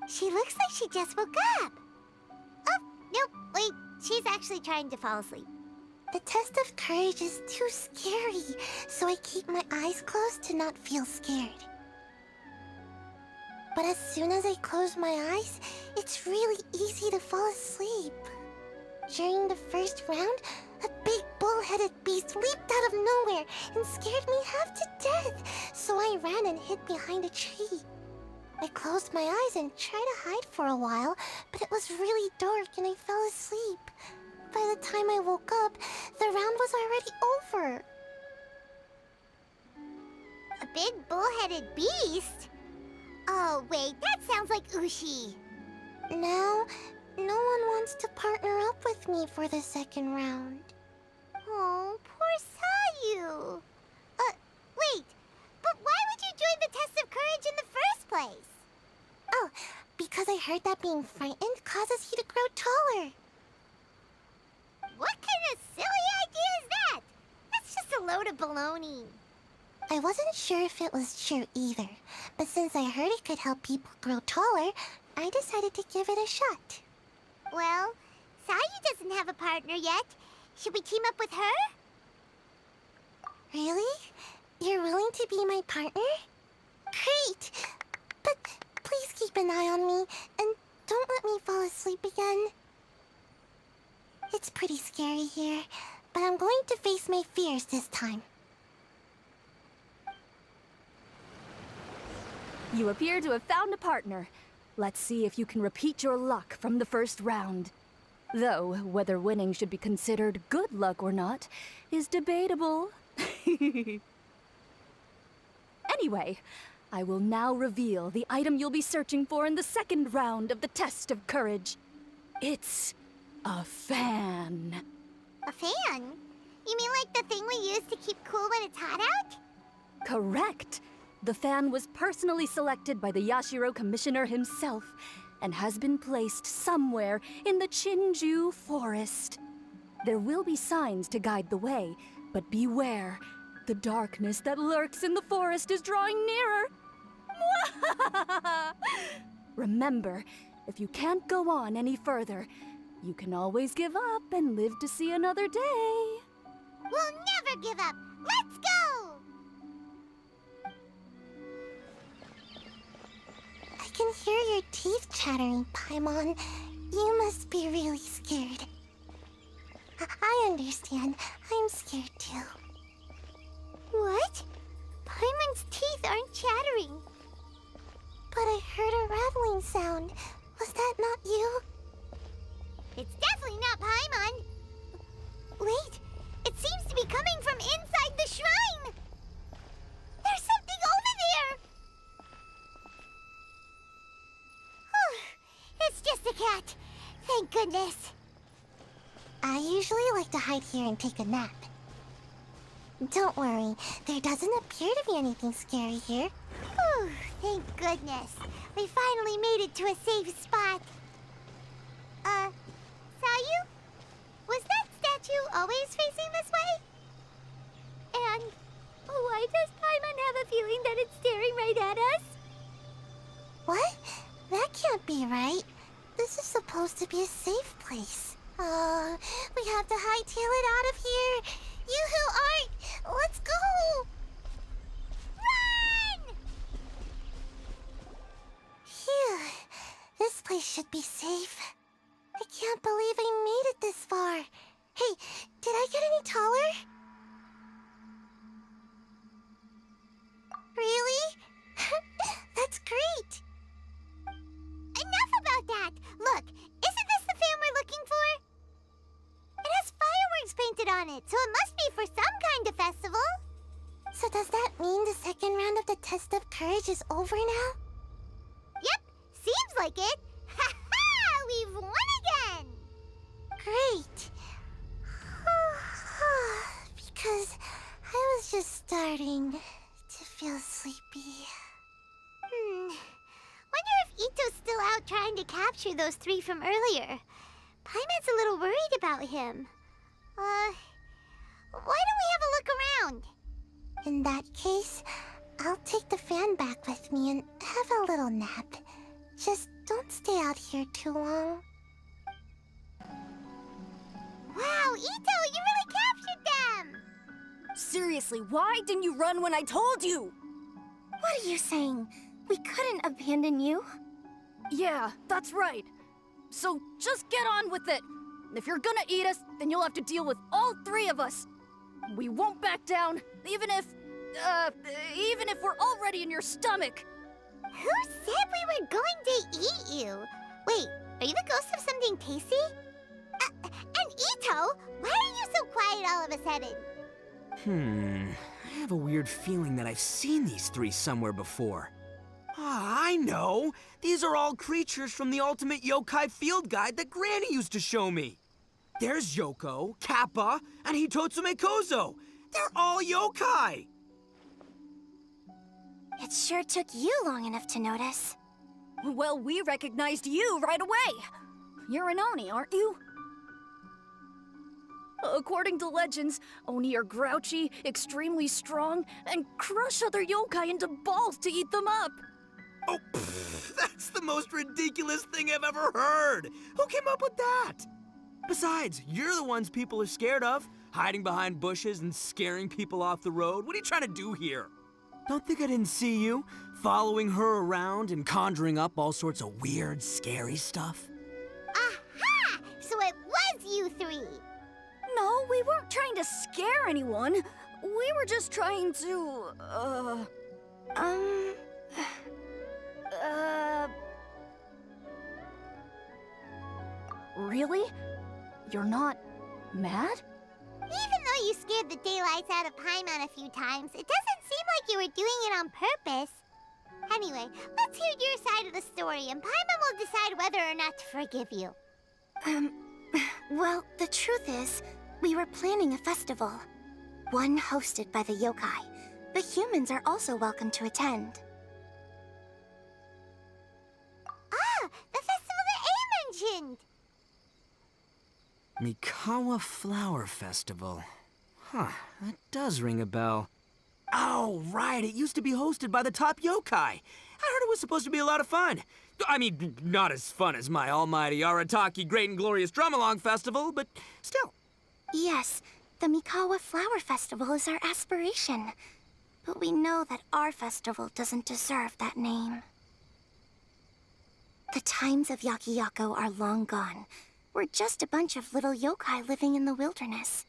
She looks like she just woke up. Oh, nope, wait. She's actually trying to fall asleep. The Test of Courage is too scary, so I keep my eyes closed to not feel scared. But as soon as I close my eyes, it's really easy to fall asleep. During the first round, a big bull-headed beast leaped out of nowhere and scared me half to death, so I ran and hid behind a tree. I closed my eyes and tried to hide for a while, but it was really dark and I fell asleep. By the time I woke up, the round was already over. A big bull-headed beast? Oh, wait, that sounds like Ushi. Now, no one wants to partner up with me for the second round. Oh, poor Sayu. Wait, but why would you join the Test of Courage in the first place? Oh, because I heard that being frightened causes you to grow taller. What kind of silly idea is that? That's just a load of baloney. I wasn't sure if it was true either, but since I heard it could help people grow taller, I decided to give it a shot. Well, Sayu doesn't have a partner yet. Should we team up with her? Really? You're willing to be my partner? Great! But please keep an eye on me, and don't let me fall asleep again. It's pretty scary here, but I'm going to face my fears this time. You appear to have found a partner. Let's see if you can repeat your luck from the first round. Though, whether winning should be considered good luck or not is debatable. Anyway, I will now reveal the item you'll be searching for in the second round of the test of courage. It's a fan. A fan? You mean like the thing we use to keep cool when it's hot out? Correct. The fan was personally selected by the Yashiro Commissioner himself and has been placed somewhere in the Chinju Forest. There will be signs to guide the way, but beware. The darkness that lurks in the forest is drawing nearer. Remember, if you can't go on any further, you can always give up and live to see another day. We'll never give up! Let's go! I can hear your teeth chattering, Paimon. You must be really scared. I understand. I'm scared too. What? Paimon's teeth aren't chattering. But I heard a rattling sound. Was that not you? It's definitely not Paimon. Wait, it seems to be coming from inside the shrine. There's something over there. It's just a cat. Thank goodness. I usually like to hide here and take a nap. Don't worry, there doesn't appear to be anything scary here. Whew, thank goodness. We finally made it to a safe spot. Sayu? Was that statue always facing this way? And why does Paimon have a feeling that it's staring right at us? What? That can't be right. This is supposed to be a safe place. We have to hightail it out of here. You who aren't, let's go! Run! Phew, this place should be safe. I can't believe I made it this far. Hey, did I get any taller? Really? That's great. Enough about that! Look, isn't this the fan we're looking for? It has fireworks painted on it, so it must be for some kind of festival. So does that mean the second round of the test of courage is over now? Yep, seems like it. Ha ha! We've won again! Great. Because I was just starting to feel sleepy. Wonder if Ito's still out trying to capture those three from earlier. Paimon's a little worried about him. Why don't we have a look around? In that case, I'll take the fan back with me and have a little nap. Just don't stay out here too long. Wow, Ito, you really captured them! Seriously, why didn't you run when I told you? What are you saying? We couldn't abandon you. Yeah, that's right. So just get on with it. If you're gonna eat us, then you'll have to deal with all three of us. We won't back down, even if we're already in your stomach. Who said we were going to eat you? Wait, are you the ghost of something tasty? And Ito, why are you so quiet all of a sudden? I have a weird feeling that I've seen these three somewhere before. Ah, I know! These are all creatures from the Ultimate Yokai Field Guide that Granny used to show me. There's Yoko, Kappa, and Hitotsume Kozo. They're all yokai! It sure took you long enough to notice. Well, we recognized you right away. You're an Oni, aren't you? According to legends, Oni are grouchy, extremely strong, and crush other yokai into balls to eat them up. Oh, pfft, that's the most ridiculous thing I've ever heard! Who came up with that? Besides, you're the ones people are scared of, hiding behind bushes and scaring people off the road. What are you trying to do here? Don't think I didn't see you, following her around and conjuring up all sorts of weird, scary stuff? Aha! So it was you three! No, we weren't trying to scare anyone. We were just trying to, Really? You're not mad? Even though you scared the daylights out of Paimon a few times, it doesn't seem like you were doing it on purpose. Anyway, let's hear your side of the story, and Paimon will decide whether or not to forgive you. Well, the truth is, we were planning a festival. One hosted by the yokai, but humans are also welcome to attend. Ah, the festival that A mentioned! Mikawa Flower Festival. Huh, that does ring a bell. Oh, right, it used to be hosted by the top yokai. I heard it was supposed to be a lot of fun. I mean, not as fun as my almighty Arataki Great and Glorious Drum-Along Festival, but still. Yes, the Mikawa Flower Festival is our aspiration. But we know that our festival doesn't deserve that name. The times of Yakiyako are long gone. We're just a bunch of little yokai living in the wilderness.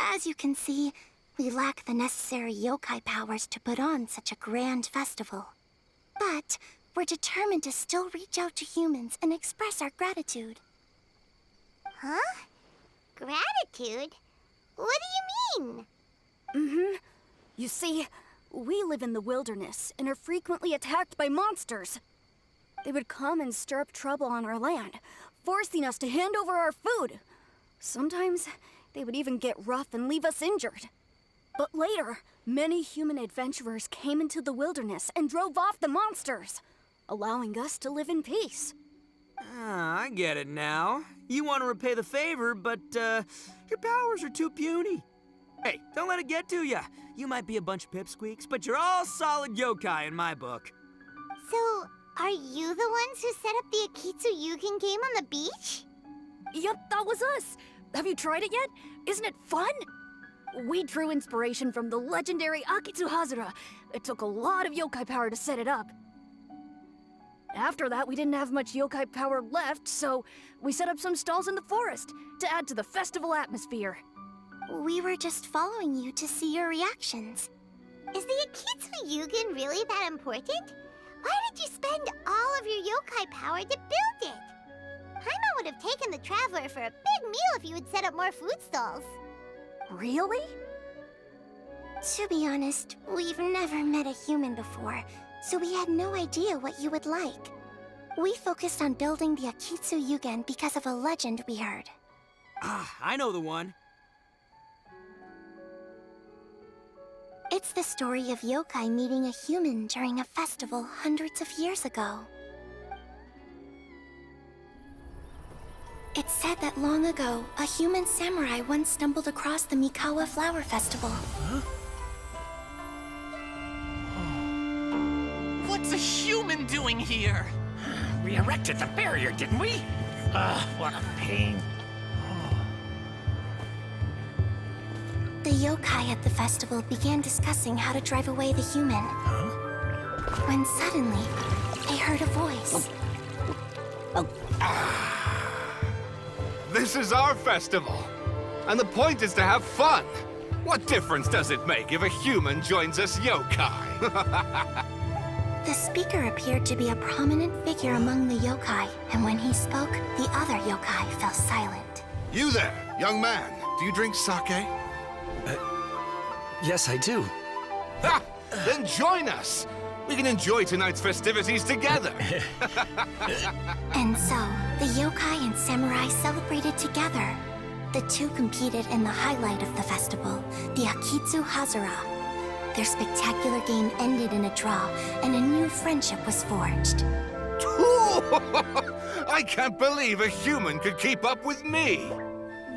As you can see, we lack the necessary yokai powers to put on such a grand festival. But we're determined to still reach out to humans and express our gratitude. Huh? Gratitude? What do you mean? You see, we live in the wilderness and are frequently attacked by monsters. They would come and stir up trouble on our land, forcing us to hand over our food. Sometimes they would even get rough and leave us injured. But later, many human adventurers came into the wilderness and drove off the monsters, allowing us to live in peace. Ah, I get it now. You want to repay the favor, but, your powers are too puny. Hey, don't let it get to ya. You might be a bunch of pipsqueaks, but you're all solid yokai in my book. So, are you the ones who set up the Akitsu Yugen game on the beach? Yup, that was us. Have you tried it yet? Isn't it fun? We drew inspiration from the legendary Akitsu Hazura. It took a lot of yokai power to set it up. After that, we didn't have much yokai power left, so we set up some stalls in the forest to add to the festival atmosphere. We were just following you to see your reactions. Is the Akitsu Yugen really that important? Why did you spend all of your yokai power to build it? Paimon would have taken the Traveler for a big meal if you had set up more food stalls. Really? To be honest, we've never met a human before, so we had no idea what you would like. We focused on building the Akitsu Yugen because of a legend we heard. Ah, I know the one. It's the story of yokai meeting a human during a festival hundreds of years ago. It's said that long ago, a human samurai once stumbled across the Mikawa Flower Festival. What's a human doing here? We erected the barrier, didn't we? What a pain. The yokai at the festival began discussing how to drive away the human. When suddenly, they heard a voice. This is our festival, and the point is to have fun. What difference does it make if a human joins us yokai? The speaker appeared to be a prominent figure among the yokai, and when he spoke, the other yokai fell silent. You there, young man, do you drink sake? Yes, I do. Ha! Then join us! We can enjoy tonight's festivities together! And so, the yokai and samurai celebrated together. The two competed in the highlight of the festival, the Akitsu Hazura. Their spectacular game ended in a draw, and a new friendship was forged. I can't believe a human could keep up with me!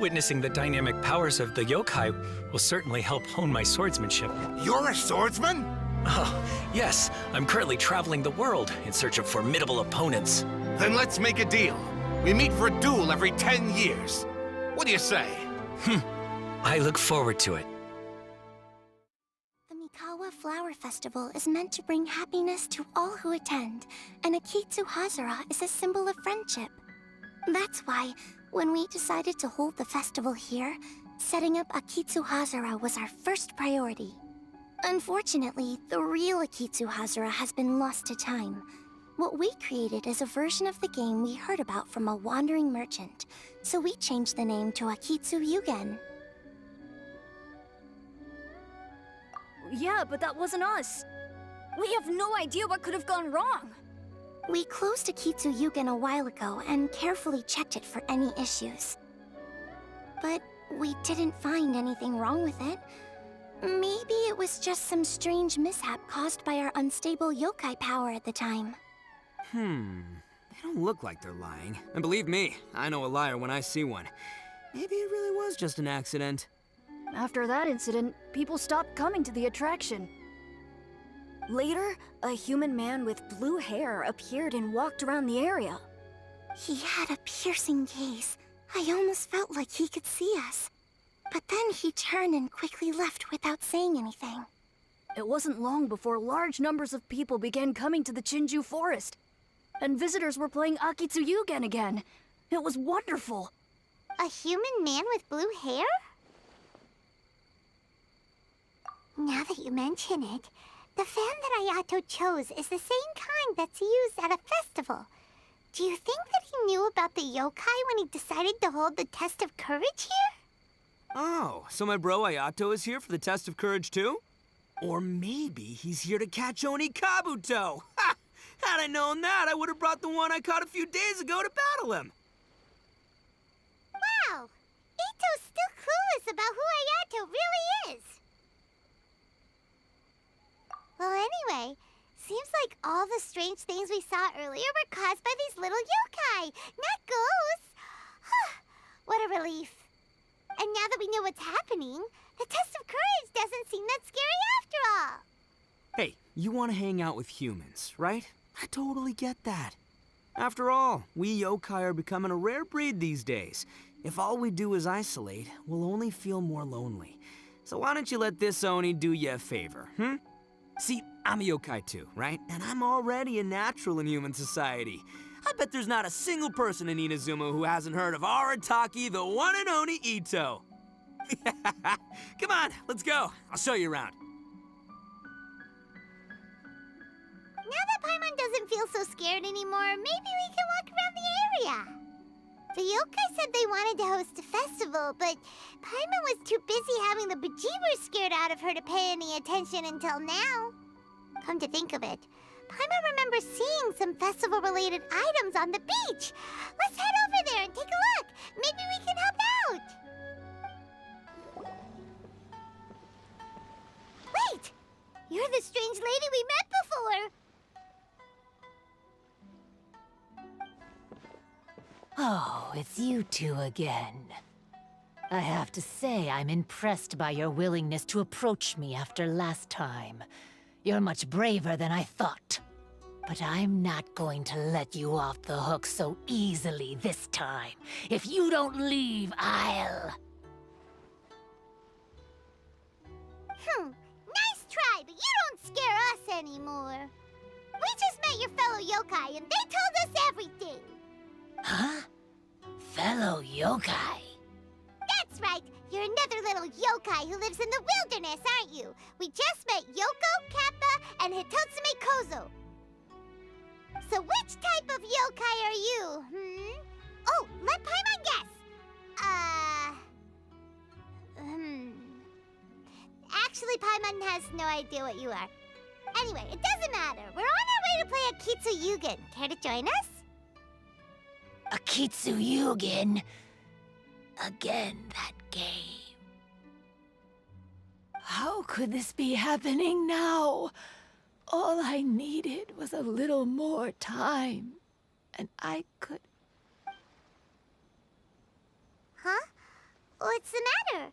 Witnessing the dynamic powers of the yokai will certainly help hone my swordsmanship. You're a swordsman? Oh, yes. I'm currently traveling the world in search of formidable opponents. Then let's make a deal. We meet for a duel every 10 years. What do you say? I look forward to it. The Mikawa Flower Festival is meant to bring happiness to all who attend, and Akitsu Hazara is a symbol of friendship. That's why, when we decided to hold the festival here, setting up Akitsu Hazara was our first priority. Unfortunately, the real Akitsu Hazara has been lost to time. What we created is a version of the game we heard about from a wandering merchant, so we changed the name to Akitsu Yugen. Yeah, but that wasn't us. We have no idea what could have gone wrong. We closed Akitsu Yugen a while ago and carefully checked it for any issues. But we didn't find anything wrong with it. Maybe it was just some strange mishap caused by our unstable yokai power at the time. They don't look like they're lying. And believe me, I know a liar when I see one. Maybe it really was just an accident. After that incident, people stopped coming to the attraction. Later, a human man with blue hair appeared and walked around the area. He had a piercing gaze. I almost felt like he could see us. But then he turned and quickly left without saying anything. It wasn't long before large numbers of people began coming to the Chinju forest. And visitors were playing Akitsu Yugen again. It was wonderful. A human man with blue hair? Now that you mention it, the fan that Ayato chose is the same kind that's used at a festival. Do you think that he knew about the yokai when he decided to hold the test of courage here? Oh, so my bro Ayato is here for the test of courage too? Or maybe he's here to catch Oni Kabuto! Ha! Had I known that, I would have brought the one I caught a few days ago to battle him! Wow! Ito's still clueless about who Ayato really is! Well, anyway, seems like all the strange things we saw earlier were caused by these little yokai, not ghosts! What a relief. And now that we know what's happening, the test of courage doesn't seem that scary after all. Hey, you want to hang out with humans, right? I totally get that. After all, we yokai are becoming a rare breed these days. If all we do is isolate, we'll only feel more lonely. So why don't you let this Oni do you a favor, See, I'm a yokai too, right? And I'm already a natural in human society. I bet there's not a single person in Inazuma who hasn't heard of Arataki, the one and only Ito. Come on, let's go. I'll show you around. Now that Paimon doesn't feel so scared anymore, maybe we can walk around the area. The yokai said they wanted to host a festival, but Paimon was too busy having the bejeebers scared out of her to pay any attention until now. Come to think of it, Paimon remembers seeing some festival-related items on the beach. Let's head over there and take a look. Maybe we can help out. Wait! You're the strange lady we met before. Oh, it's you two again. I have to say, I'm impressed by your willingness to approach me after last time. You're much braver than I thought. But I'm not going to let you off the hook so easily this time. If you don't leave, I'll... Nice try, but you don't scare us anymore. We just met your fellow yokai and they told us everything. Huh? Fellow yokai? That's right. You're another little yokai who lives in the wilderness, aren't you? We just met Yoko, Kappa, and Hitotsume Kozo. So which type of yokai are you, Oh, let Paimon guess. Actually, Paimon has no idea what you are. Anyway, it doesn't matter. We're on our way to play Akitsu Yugen. Care to join us? Akitsu Yugen. Again, that game. How could this be happening now? All I needed was a little more time, and I could... Huh? What's the matter?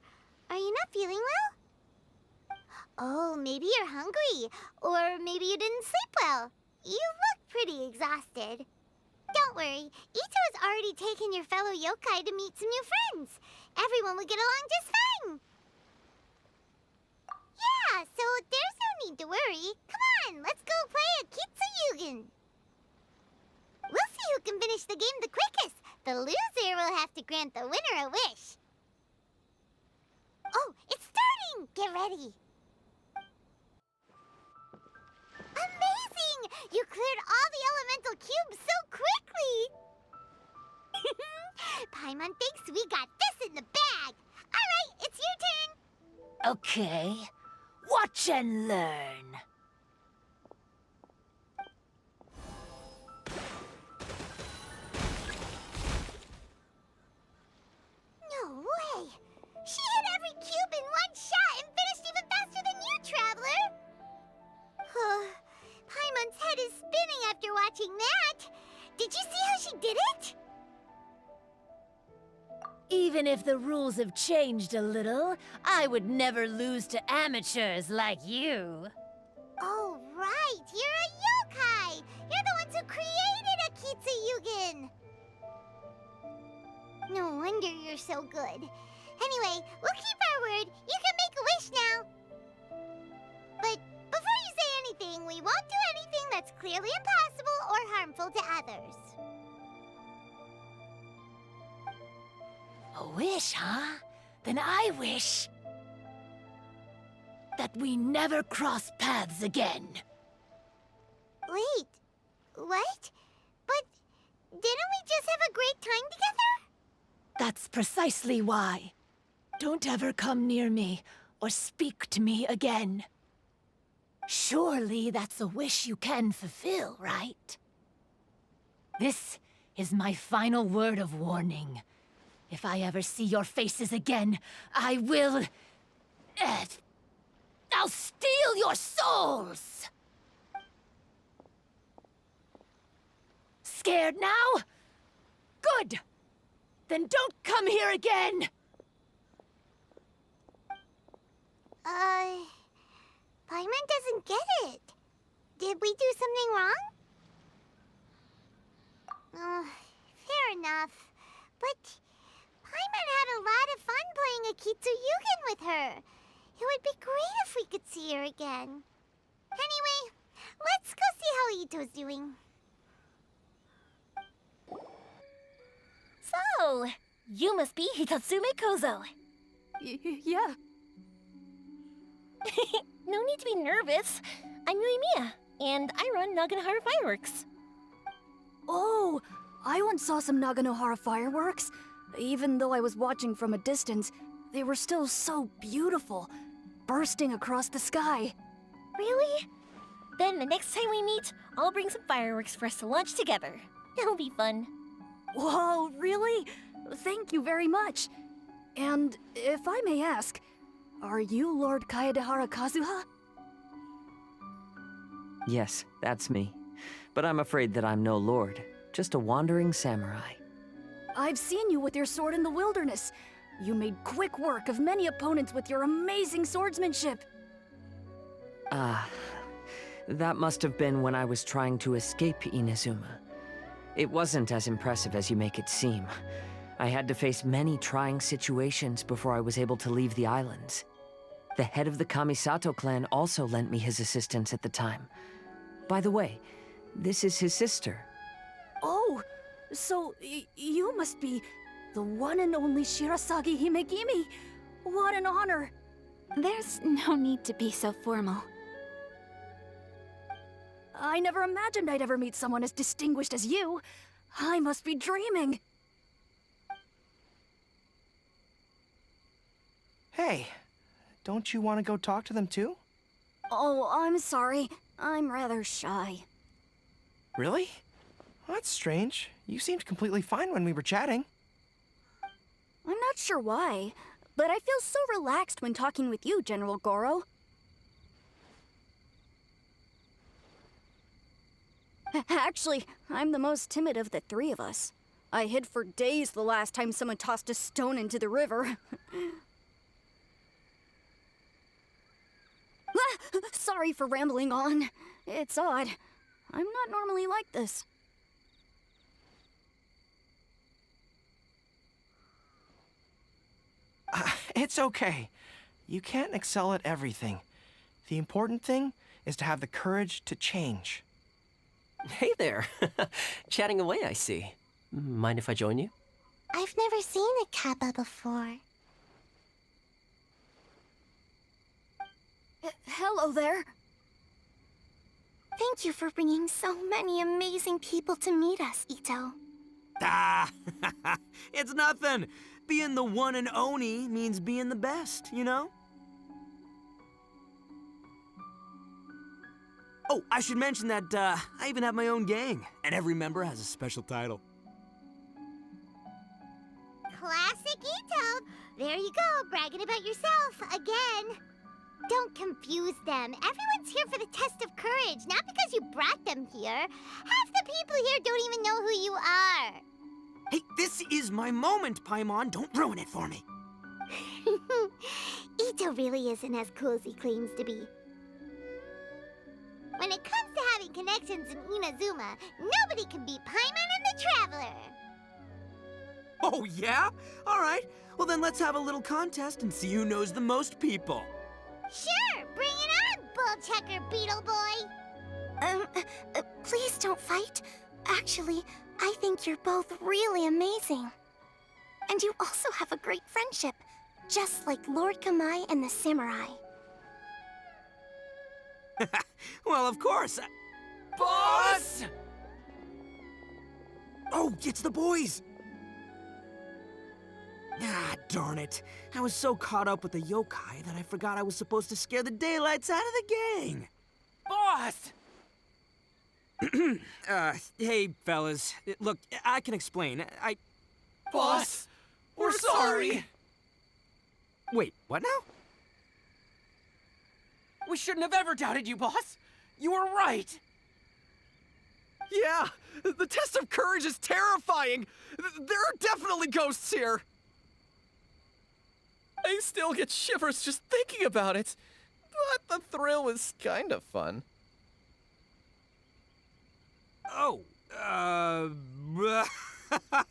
Are you not feeling well? Oh, maybe you're hungry. Or maybe you didn't sleep well. You look pretty exhausted. Don't worry, Ito has already taken your fellow yokai to meet some new friends. Everyone will get along just fine. Yeah, so there's no need to worry. Come on, let's go play Akitsu Yugen. We'll see who can finish the game the quickest. The loser will have to grant the winner a wish. Oh, it's starting! Get ready. Amazing! You cleared all the elemental cubes so quickly! Paimon thinks we got this in the bag. Alright, it's your turn. Okay. Watch and learn. No way! She hit every cube in one shot and finished even faster than you, Traveler! Paimon's head is spinning after watching that. Did you see how she did it? Even if the rules have changed a little, I would never lose to amateurs like you. Oh, right! You're a yokai! You're the ones who created Akitsu Yugen! No wonder you're so good. Anyway, we'll keep our word. You can make a wish now. But before you say anything, we won't do anything that's clearly impossible or harmful to others. A wish, huh? Then I wish that we never cross paths again. Wait, what? But didn't we just have a great time together? That's precisely why. Don't ever come near me or speak to me again. Surely that's a wish you can fulfill, right? This is my final word of warning. If I ever see your faces again, I will... I'll steal your souls! Scared now? Good! Then don't come here again! Paimon doesn't get it. Did we do something wrong? Fair enough. But Paimon had a lot of fun playing Akitsu Yugen with her. It would be great if we could see her again. Anyway, let's go see how Ito's doing. So, you must be Hitatsume Kozo. Yeah. No need to be nervous. I'm Yuimiya, and I run Naganohara Fireworks. Oh, I once saw some Naganohara fireworks. Even though I was watching from a distance, they were still so beautiful, bursting across the sky. Really? Then the next time we meet, I'll bring some fireworks for us to launch together. It'll be fun. Whoa, really? Thank you very much. And if I may ask, are you Lord Kaedehara Kazuha? Yes, that's me. But I'm afraid that I'm no lord, just a wandering samurai. I've seen you with your sword in the wilderness. You made quick work of many opponents with your amazing swordsmanship. That must have been when I was trying to escape Inazuma. It wasn't as impressive as you make it seem. I had to face many trying situations before I was able to leave the islands. The head of the Kamisato clan also lent me his assistance at the time. By the way, this is his sister. Oh, so you must be the one and only Shirasagi Himegimi. What an honor. There's no need to be so formal. I never imagined I'd ever meet someone as distinguished as you. I must be dreaming. Hey, don't you want to go talk to them too? Oh, I'm sorry. I'm rather shy. Really? Well, that's strange. You seemed completely fine when we were chatting. I'm not sure why, but I feel so relaxed when talking with you, General Goro. Actually, I'm the most timid of the three of us. I hid for days the last time someone tossed a stone into the river. Sorry for rambling on. It's odd. I'm not normally like this. It's okay. You can't excel at everything. The important thing is to have the courage to change. Hey there. Chatting away, I see. Mind if I join you? I've never seen a Kappa before. Hello there. Thank you for bringing so many amazing people to meet us, Ito. Ah, it's nothing. Being the one and only means being the best, you know? Oh, I should mention that I even have my own gang, and every member has a special title. Classic Ito! There you go, bragging about yourself again. Don't confuse them. Everyone's here for the test of courage, not because you brought them here. Half the people here don't even know who you are. Hey, this is my moment, Paimon. Don't ruin it for me. Ito really isn't as cool as he claims to be. When it comes to having connections in Inazuma, nobody can beat Paimon and the Traveler. Oh, yeah? All right. Well, then let's have a little contest and see who knows the most people. Sure, bring it on, Bullchecker Beetle Boy. Please don't fight. Actually, I think you're both really amazing. And you also have a great friendship, just like Lord Kamai and the Samurai. Well, of course. Boss! Oh, it's the boys! Ah, darn it. I was so caught up with the yokai that I forgot I was supposed to scare the daylights out of the gang. Boss! Hey, fellas. Look, I can explain. Boss! We're sorry! Wait, what now? We shouldn't have ever doubted you, boss! You were right! Yeah, the test of courage is terrifying. There are definitely ghosts here. I still get shivers just thinking about it. But the thrill is kind of fun. Oh, well,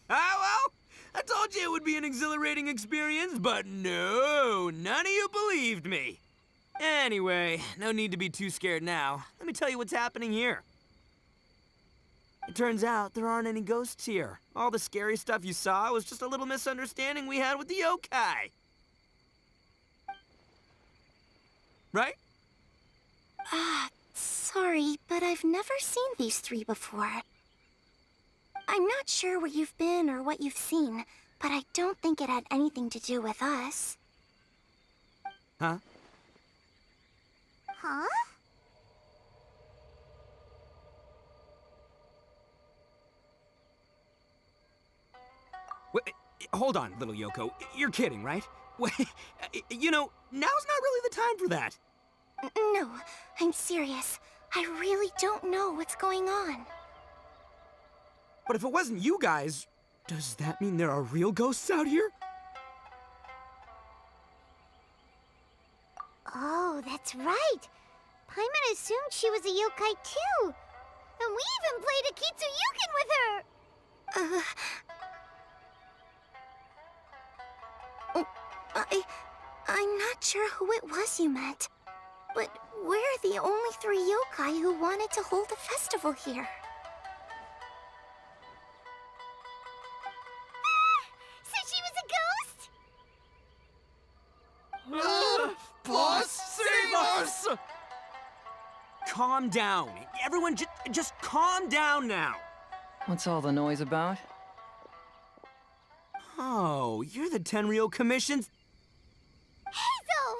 I told you it would be an exhilarating experience, but no, none of you believed me. Anyway, no need to be too scared now. Let me tell you what's happening here. It turns out there aren't any ghosts here. All the scary stuff you saw was just a little misunderstanding we had with the yokai. Right? Sorry, but I've never seen these three before. I'm not sure where you've been or what you've seen, but I don't think it had anything to do with us. Huh? Huh? Wait, hold on, little Yoko. You're kidding, right? Wait, you know, now's not really the time for that. No, I'm serious. I really don't know what's going on. But if it wasn't you guys, does that mean there are real ghosts out here? Oh, that's right. Paimon assumed she was a yokai too. And we even played Akitsu with her. I'm not sure who it was you meant. But we're the only three yokai who wanted to hold a festival here. So she was a ghost? Boss, save us! Calm down. Everyone just calm down now. What's all the noise about? Oh, you're the Tenryou Commission's... Hazel!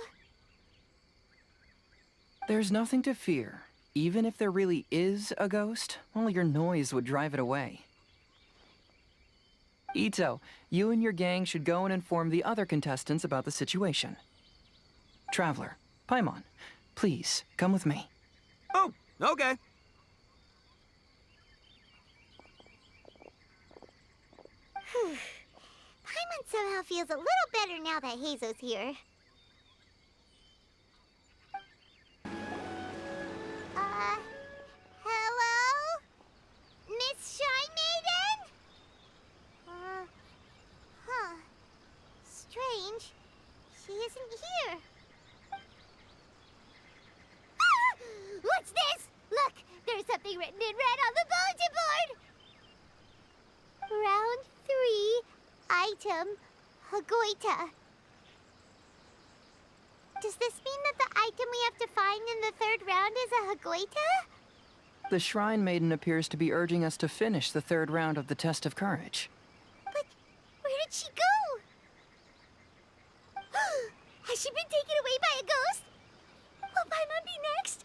There's nothing to fear. Even if there really is a ghost, only your noise would drive it away. Ito, you and your gang should go and inform the other contestants about the situation. Traveler, Paimon, please, come with me. Oh, okay. Paimon somehow feels a little better now that Hazo's here. in red on the bulletin board! Round 3, item, Hagoita. Does this mean that the item we have to find in the 3rd round is a Hagoita? The Shrine Maiden appears to be urging us to finish the 3rd round of the Test of Courage. But where did she go? Has she been taken away by a ghost? Will Paimon be next?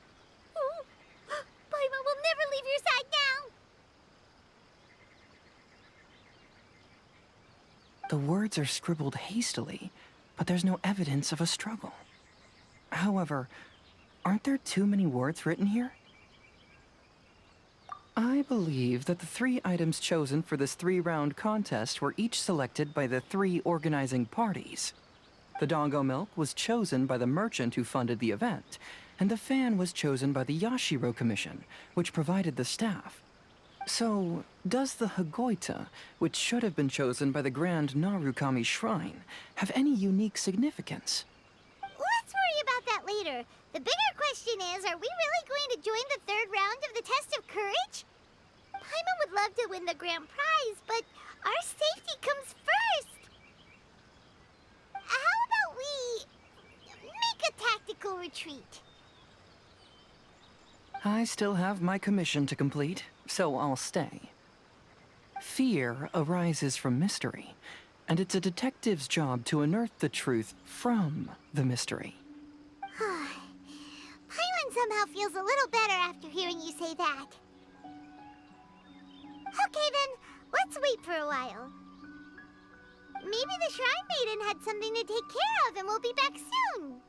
Oh, Paimon will never leave your side now! The words are scribbled hastily, but there's no evidence of a struggle. However, aren't there too many words written here? I believe that the 3 items chosen for this 3-round contest were each selected by the 3 organizing parties. The Dongo Milk was chosen by the merchant who funded the event, and the fan was chosen by the Yashiro Commission, which provided the staff. So, does the Hagoita, which should have been chosen by the Grand Narukami Shrine, have any unique significance? Let's worry about that later. The bigger question is, are we really going to join the 3rd round of the Test of Courage? Paimon would love to win the grand prize, but our safety comes first. How about we make a tactical retreat? I still have my commission to complete, so I'll stay. Fear arises from mystery, and it's a detective's job to unearth the truth from the mystery. Paimon somehow feels a little better after hearing you say that. Okay then, let's wait for a while. Maybe the Shrine Maiden had something to take care of and we'll be back soon.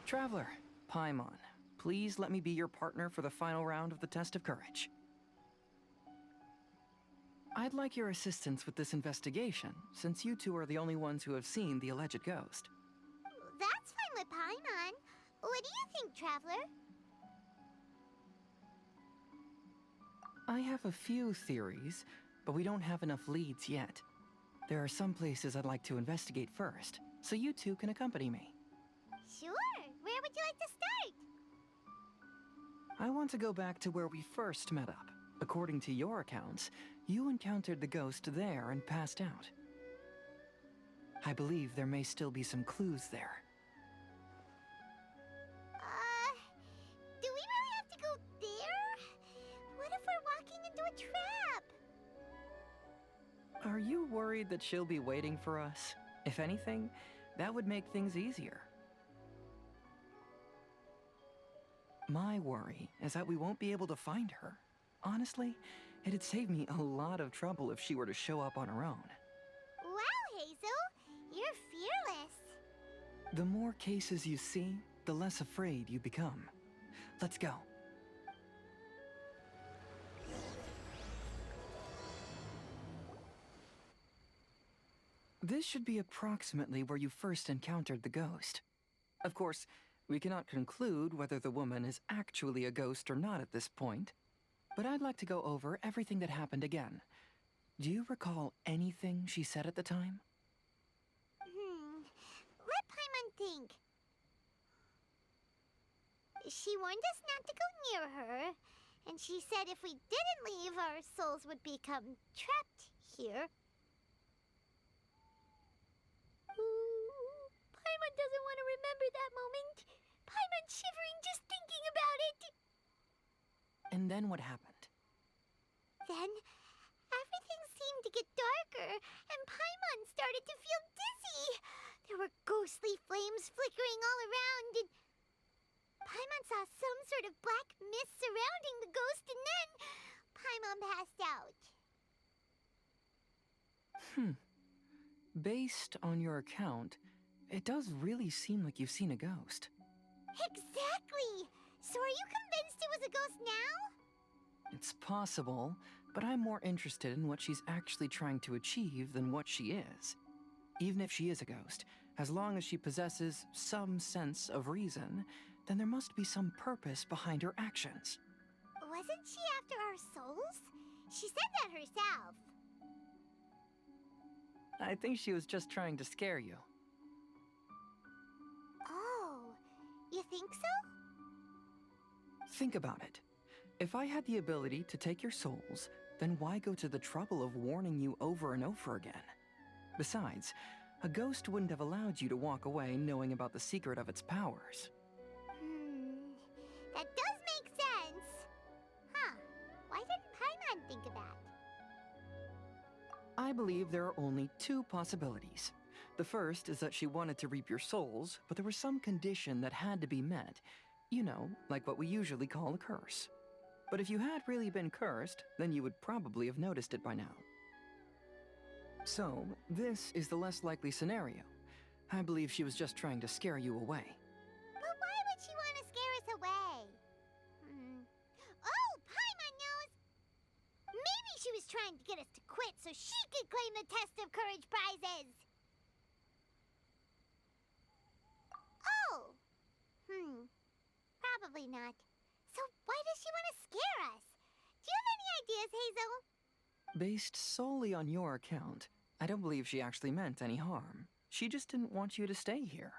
Traveler, Paimon, please let me be your partner for the final round of the Test of Courage. I'd like your assistance with this investigation, since you 2 are the only ones who have seen the alleged ghost. That's fine with Paimon. What do you think, Traveler? I have a few theories, but we don't have enough leads yet. There are some places I'd like to investigate first, so you 2 can accompany me. Sure. Where would you like to start? I want to go back to where we first met up. According to your accounts, you encountered the ghost there and passed out. I believe there may still be some clues there. Do we really have to go there? What if we're walking into a trap? Are you worried that she'll be waiting for us? If anything, that would make things easier. My worry is that we won't be able to find her. Honestly, it'd save me a lot of trouble if she were to show up on her own. Wow, Hazel! You're fearless. The more cases you see, the less afraid you become. Let's go. This should be approximately where you first encountered the ghost. Of course, we cannot conclude whether the woman is actually a ghost or not at this point, but I'd like to go over everything that happened again. Do you recall anything she said at the time? Let Paimon think. She warned us not to go near her, and she said if we didn't leave, our souls would become trapped here. Paimon doesn't want to remember that moment. Paimon's shivering just thinking about it. And then what happened? Then, everything seemed to get darker, and Paimon started to feel dizzy. There were ghostly flames flickering all around, and Paimon saw some sort of black mist surrounding the ghost, and then Paimon passed out. Based on your account, it does really seem like you've seen a ghost. Exactly! So are you convinced it was a ghost now? It's possible, but I'm more interested in what she's actually trying to achieve than what she is. Even if she is a ghost, as long as she possesses some sense of reason, then there must be some purpose behind her actions. Wasn't she after our souls? She said that herself. I think she was just trying to scare you. Oh, you think so? Think about it. If I had the ability to take your souls, then why go to the trouble of warning you over and over again? Besides, a ghost wouldn't have allowed you to walk away knowing about the secret of its powers. That does make sense. Huh, why didn't Paimon think of that? I believe there are only two possibilities. The first is that she wanted to reap your souls, but there was some condition that had to be met. You know, like what we usually call a curse. But if you had really been cursed, then you would probably have noticed it by now. So, this is the less likely scenario. I believe she was just trying to scare you away. But why would she want to scare us away? Oh, Paimon knows! Maybe she was trying to get us to quit so she could claim the Test of Courage prizes! Oh! Probably not. So why does she want to scare us? Do you have any ideas, Hazel? Based solely on your account, I don't believe she actually meant any harm. She just didn't want you to stay here.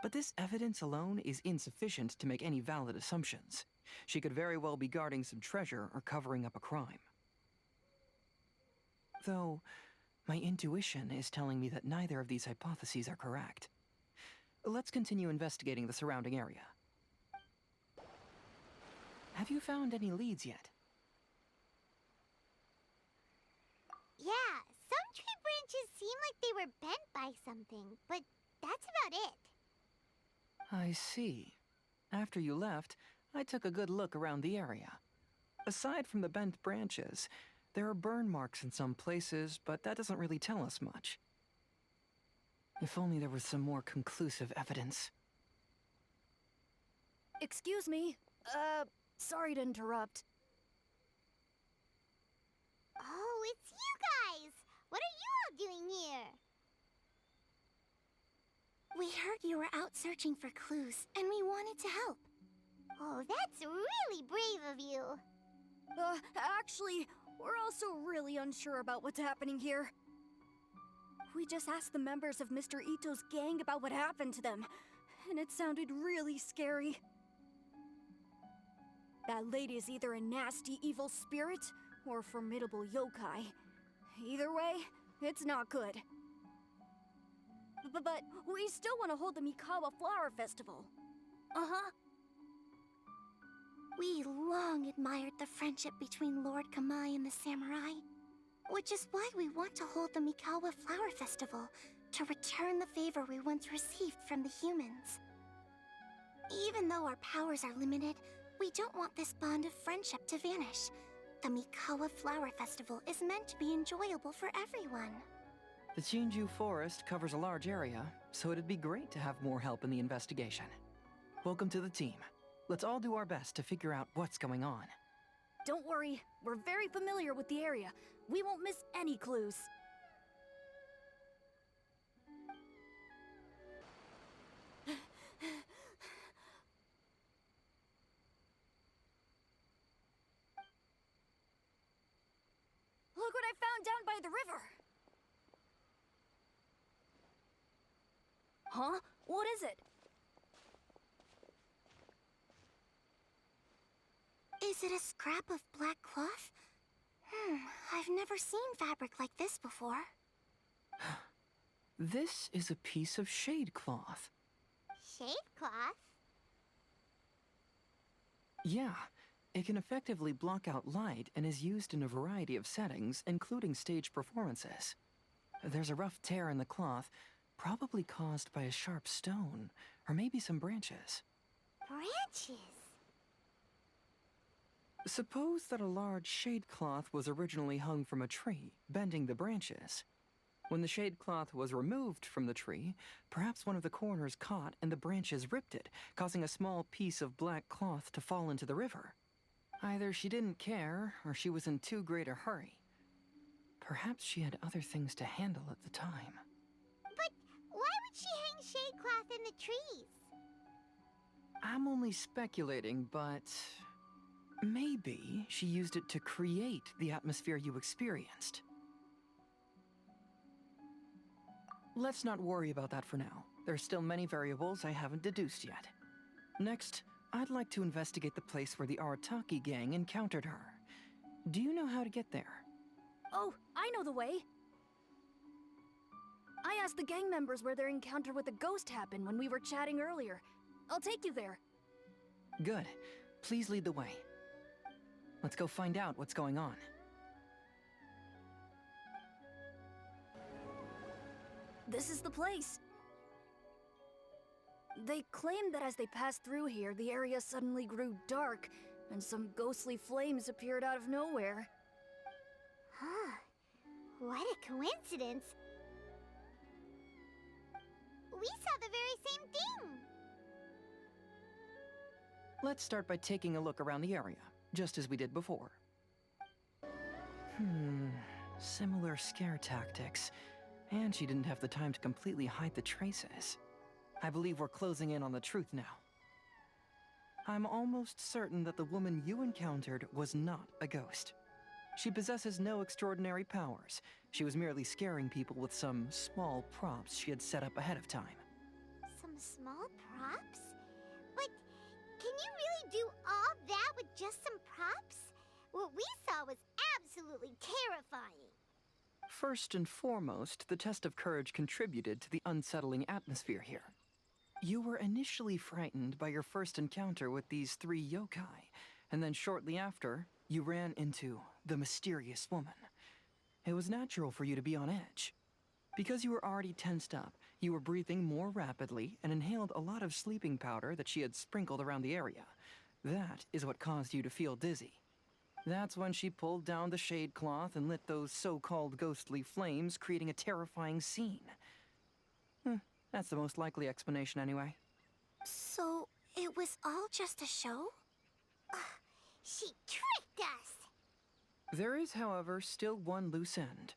But this evidence alone is insufficient to make any valid assumptions. She could very well be guarding some treasure or covering up a crime. Though, my intuition is telling me that neither of these hypotheses are correct. Let's continue investigating the surrounding area. Have you found any leads yet? Yeah, some tree branches seem like they were bent by something, but that's about it. I see. After you left, I took a good look around the area. Aside from the bent branches, there are burn marks in some places, but that doesn't really tell us much. If only there was some more conclusive evidence. Excuse me. Sorry to interrupt. Oh, it's you guys! What are you all doing here? We heard you were out searching for clues, and we wanted to help. Oh, that's really brave of you. Actually, we're also really unsure about what's happening here. We just asked the members of Mr. Ito's gang about what happened to them, and it sounded really scary. That lady is either a nasty evil spirit or a formidable yokai. Either way, it's not good. But we still want to hold the Mikawa Flower Festival. Uh-huh. We long admired the friendship between Lord Kamai and the samurai, which is why we want to hold the Mikawa Flower Festival to return the favor we once received from the humans. Even though our powers are limited, we don't want this bond of friendship to vanish. The Mikawa Flower Festival is meant to be enjoyable for everyone. The Chinju Forest covers a large area, so it'd be great to have more help in the investigation. Welcome to the team. Let's all do our best to figure out what's going on. Don't worry, we're very familiar with the area. We won't miss any clues. Look what I found down by the river! Huh? What is it? Is it a scrap of black cloth? I've never seen fabric like this before. This is a piece of shade cloth. Shade cloth? Yeah, it can effectively block out light and is used in a variety of settings, including stage performances. There's a rough tear in the cloth, probably caused by a sharp stone, or maybe some branches. Branches? Suppose that a large shade cloth was originally hung from a tree, bending the branches. When the shade cloth was removed from the tree, perhaps one of the corners caught and the branches ripped it, causing a small piece of black cloth to fall into the river. Either she didn't care, or she was in too great a hurry. Perhaps she had other things to handle at the time. But why would she hang shade cloth in the trees? I'm only speculating, but maybe she used it to create the atmosphere you experienced. Let's not worry about that for now. There's still many variables I haven't deduced yet. Next, I'd like to investigate the place where the Arataki gang encountered her. Do you know how to get there? Oh, I know the way. I asked the gang members where their encounter with the ghost happened when we were chatting earlier. I'll take you there. Good. Please lead the way. Let's go find out what's going on. This is the place. They claimed that as they passed through here, the area suddenly grew dark, and some ghostly flames appeared out of nowhere. Huh. What a coincidence. We saw the very same thing. Let's start by taking a look around the area, just as we did before. Similar scare tactics. And she didn't have the time to completely hide the traces. I believe we're closing in on the truth now. I'm almost certain that the woman you encountered was not a ghost. She possesses no extraordinary powers. She was merely scaring people with some small props she had set up ahead of time. Some small props? But can you really do all that with just some props? What we saw was absolutely terrifying. First and foremost, the test of courage contributed to the unsettling atmosphere here. You were initially frightened by your first encounter with these 3 yokai, and then shortly after, you ran into the mysterious woman. It was natural for you to be on edge. Because you were already tensed up, you were breathing more rapidly and inhaled a lot of sleeping powder that she had sprinkled around the area. That is what caused you to feel dizzy. That's when she pulled down the shade cloth and lit those so-called ghostly flames, creating a terrifying scene. That's the most likely explanation anyway. So, it was all just a show? She tricked us! There is, however, still one loose end.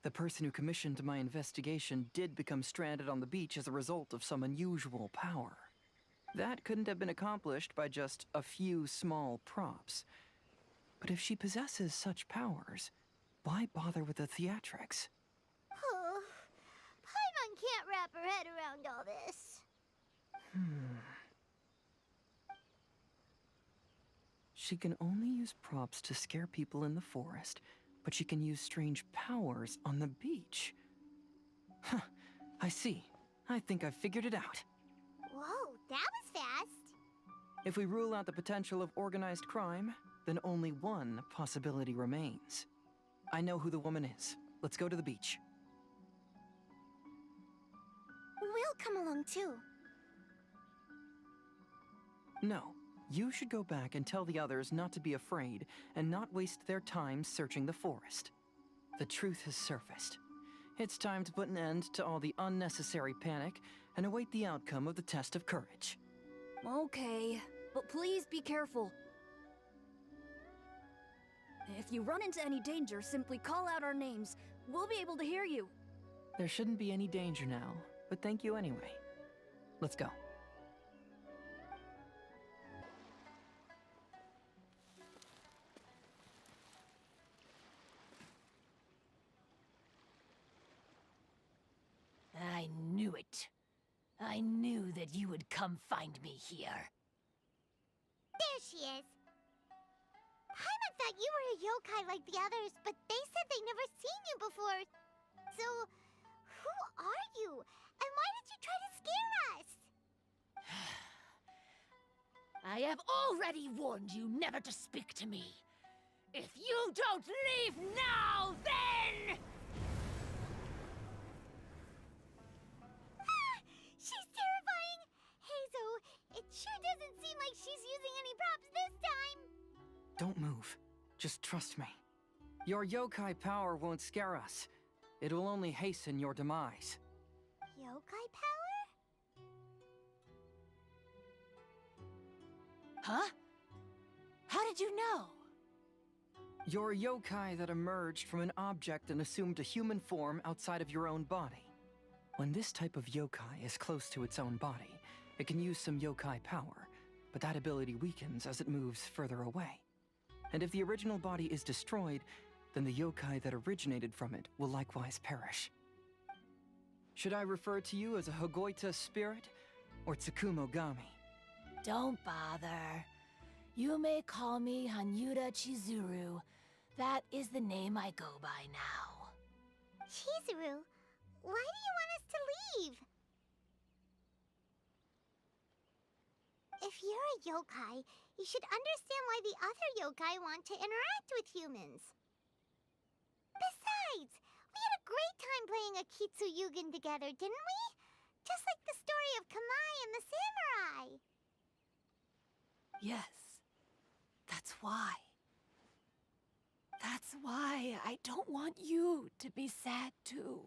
The person who commissioned my investigation did become stranded on the beach as a result of some unusual power. That couldn't have been accomplished by just a few small props. But if she possesses such powers, why bother with the theatrics? Oh, Paimon can't wrap her head around all this. She can only use props to scare people in the forest, but she can use strange powers on the beach. I see. I think I've figured it out. Whoa, that was fast. If we rule out the potential of organized crime, then only one possibility remains. I know who the woman is. Let's go to the beach. We'll come along too. No, you should go back and tell the others not to be afraid and not waste their time searching the forest. The truth has surfaced. It's time to put an end to all the unnecessary panic and await the outcome of the test of courage. Okay, but please be careful. If you run into any danger, simply call out our names. We'll be able to hear you. There shouldn't be any danger now, but thank you anyway. Let's go. I knew it. I knew that you would come find me here. There she is. Paimon thought you were a yokai like the others, but they said they'd never seen you before. So, who are you? And why did you try to scare us? I have already warned you never to speak to me. If you don't leave now, then... She's terrifying! Hazel, it sure doesn't seem like she's using any props this time. Don't move. Just trust me. Your yokai power won't scare us. It will only hasten your demise. Yokai power? Huh? How did you know? You're a yokai that emerged from an object and assumed a human form outside of your own body. When this type of yokai is close to its own body, it can use some yokai power, but that ability weakens as it moves further away. And if the original body is destroyed, then the yokai that originated from it will likewise perish. Should I refer to you as a Hagoita spirit or Tsukumogami? Don't bother. You may call me Hanyuda Chizuru. That is the name I go by now. Chizuru, why do you want us to leave? If you're a yokai, you should understand why the other yokai want to interact with humans. Besides, we had a great time playing Akitsu Yugen together, didn't we? Just like the story of Kamai and the samurai. Yes. That's why. That's why I don't want you to be sad too.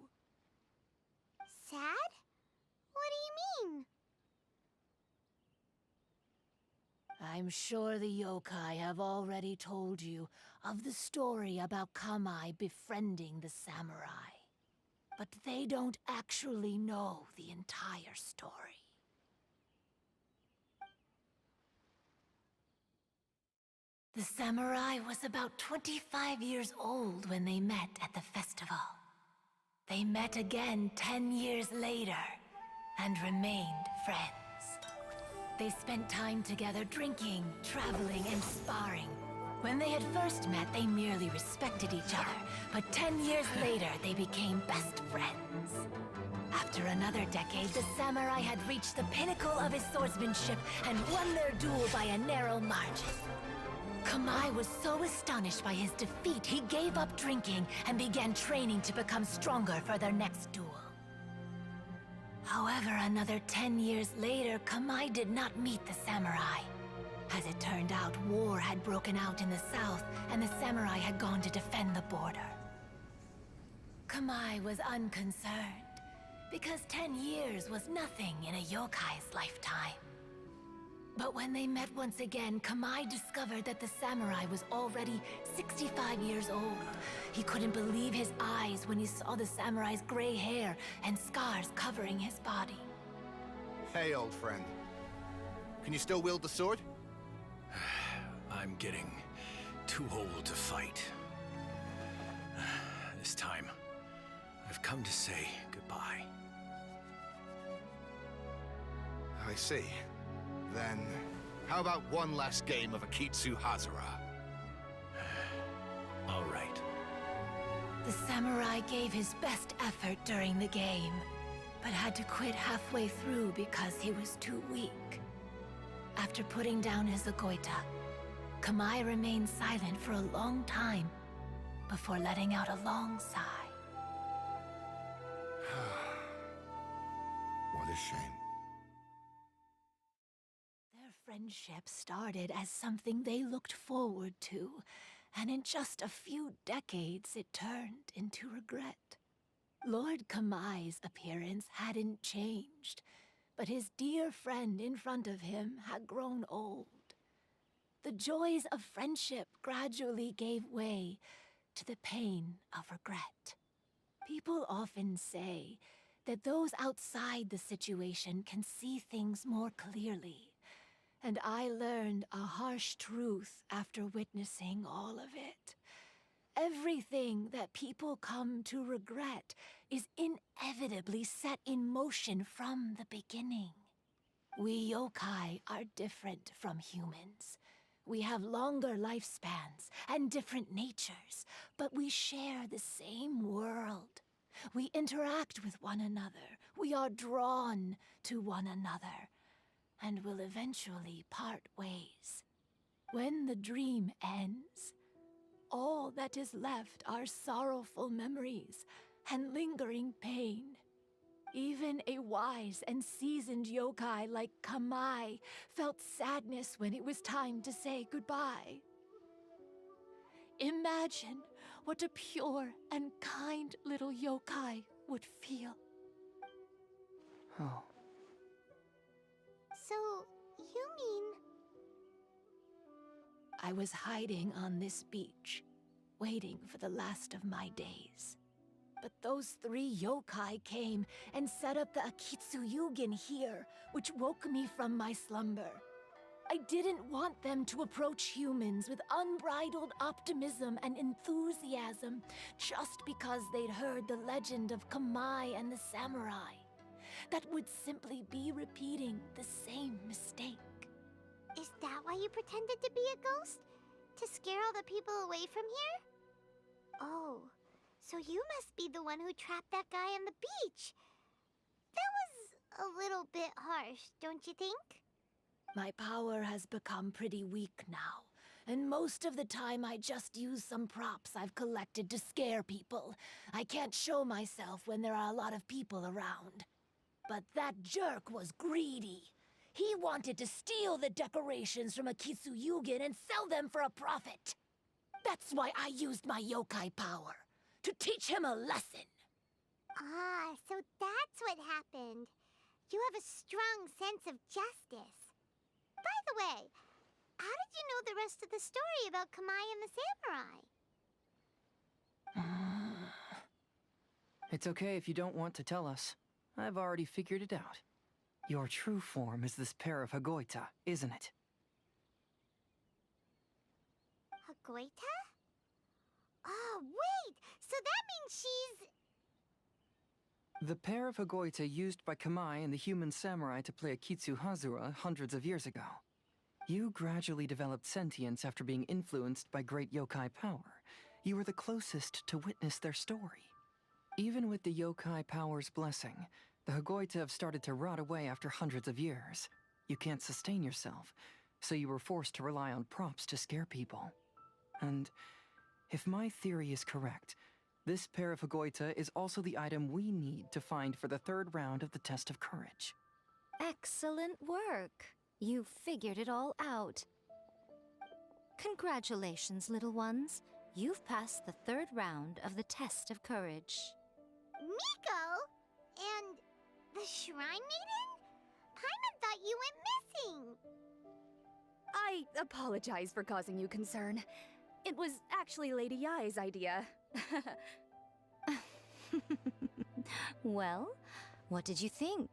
Sad? What do you mean? I'm sure the yokai have already told you of the story about Kamai befriending the samurai. But they don't actually know the entire story. The samurai was about 25 years old when they met at the festival. They met again 10 years later and remained friends. They spent time together drinking, traveling, and sparring. When they had first met, they merely respected each other, but 10 years later, they became best friends. After another decade, the samurai had reached the pinnacle of his swordsmanship and won their duel by a narrow margin. Kamai was so astonished by his defeat, he gave up drinking and began training to become stronger for their next duel. However, another 10 years later, Kamai did not meet the samurai. As it turned out, war had broken out in the south, and the samurai had gone to defend the border. Kamai was unconcerned, because 10 years was nothing in a yokai's lifetime. But when they met once again, Kamai discovered that the samurai was already 65 years old. He couldn't believe his eyes when he saw the samurai's gray hair and scars covering his body. Hey, old friend. Can you still wield the sword? I'm getting too old to fight. This time, I've come to say goodbye. I see. Then, how about one last game of Akitsu Hazara? All right. The samurai gave his best effort during the game, but had to quit halfway through because he was too weak. After putting down his Agoita, Kamai remained silent for a long time before letting out a long sigh. What a shame. Their friendship started as something they looked forward to, and in just a few decades it turned into regret. Lord Kamai's appearance hadn't changed, but his dear friend in front of him had grown old. The joys of friendship gradually gave way to the pain of regret. People often say that those outside the situation can see things more clearly, and I learned a harsh truth after witnessing all of it. Everything that people come to regret is inevitably set in motion from the beginning. We yokai are different from humans. We have longer lifespans and different natures, but we share the same world. We interact with one another. We are drawn to one another, and will eventually part ways. When the dream ends, all that is left are sorrowful memories and lingering pain. Even a wise and seasoned yokai like Kamai felt sadness when it was time to say goodbye. Imagine what a pure and kind little yokai would feel. Oh. So, you mean... I was hiding on this beach, waiting for the last of my days. But those 3 yokai came and set up the Akitsu Yugen here, which woke me from my slumber. I didn't want them to approach humans with unbridled optimism and enthusiasm just because they'd heard the legend of Kamai and the samurai. That would simply be repeating the same mistake. Is that why you pretended to be a ghost? To scare all the people away from here? Oh, so you must be the one who trapped that guy on the beach. That was a little bit harsh, don't you think? My power has become pretty weak now, and most of the time I just use some props I've collected to scare people. I can't show myself when there are a lot of people around. But that jerk was greedy. He wanted to steal the decorations from Akitsu and sell them for a profit. That's why I used my yokai power, to teach him a lesson. Ah, so that's what happened. You have a strong sense of justice. By the way, how did you know the rest of the story about Kamai and the samurai? It's okay if you don't want to tell us. I've already figured it out. Your true form is this pair of Hagoita, isn't it? Hagoita? Oh, wait! So that means she's... The pair of Hagoita used by Kamai and the human samurai to play Akitsu hundreds of years ago. You gradually developed sentience after being influenced by great yokai power. You were the closest to witness their story. Even with the yokai power's blessing, the Hagoita have started to rot away after hundreds of years. You can't sustain yourself, so you were forced to rely on props to scare people. And if my theory is correct, this pair of Hagoita is also the item we need to find for the third round of the test of courage. Excellent work. You figured it all out. Congratulations, little ones. You've passed the third round of the test of courage. Miko? And the Shrine Maiden? Paimon thought you went missing. I apologize for causing you concern. It was actually Lady Yai's idea. Well, what did you think?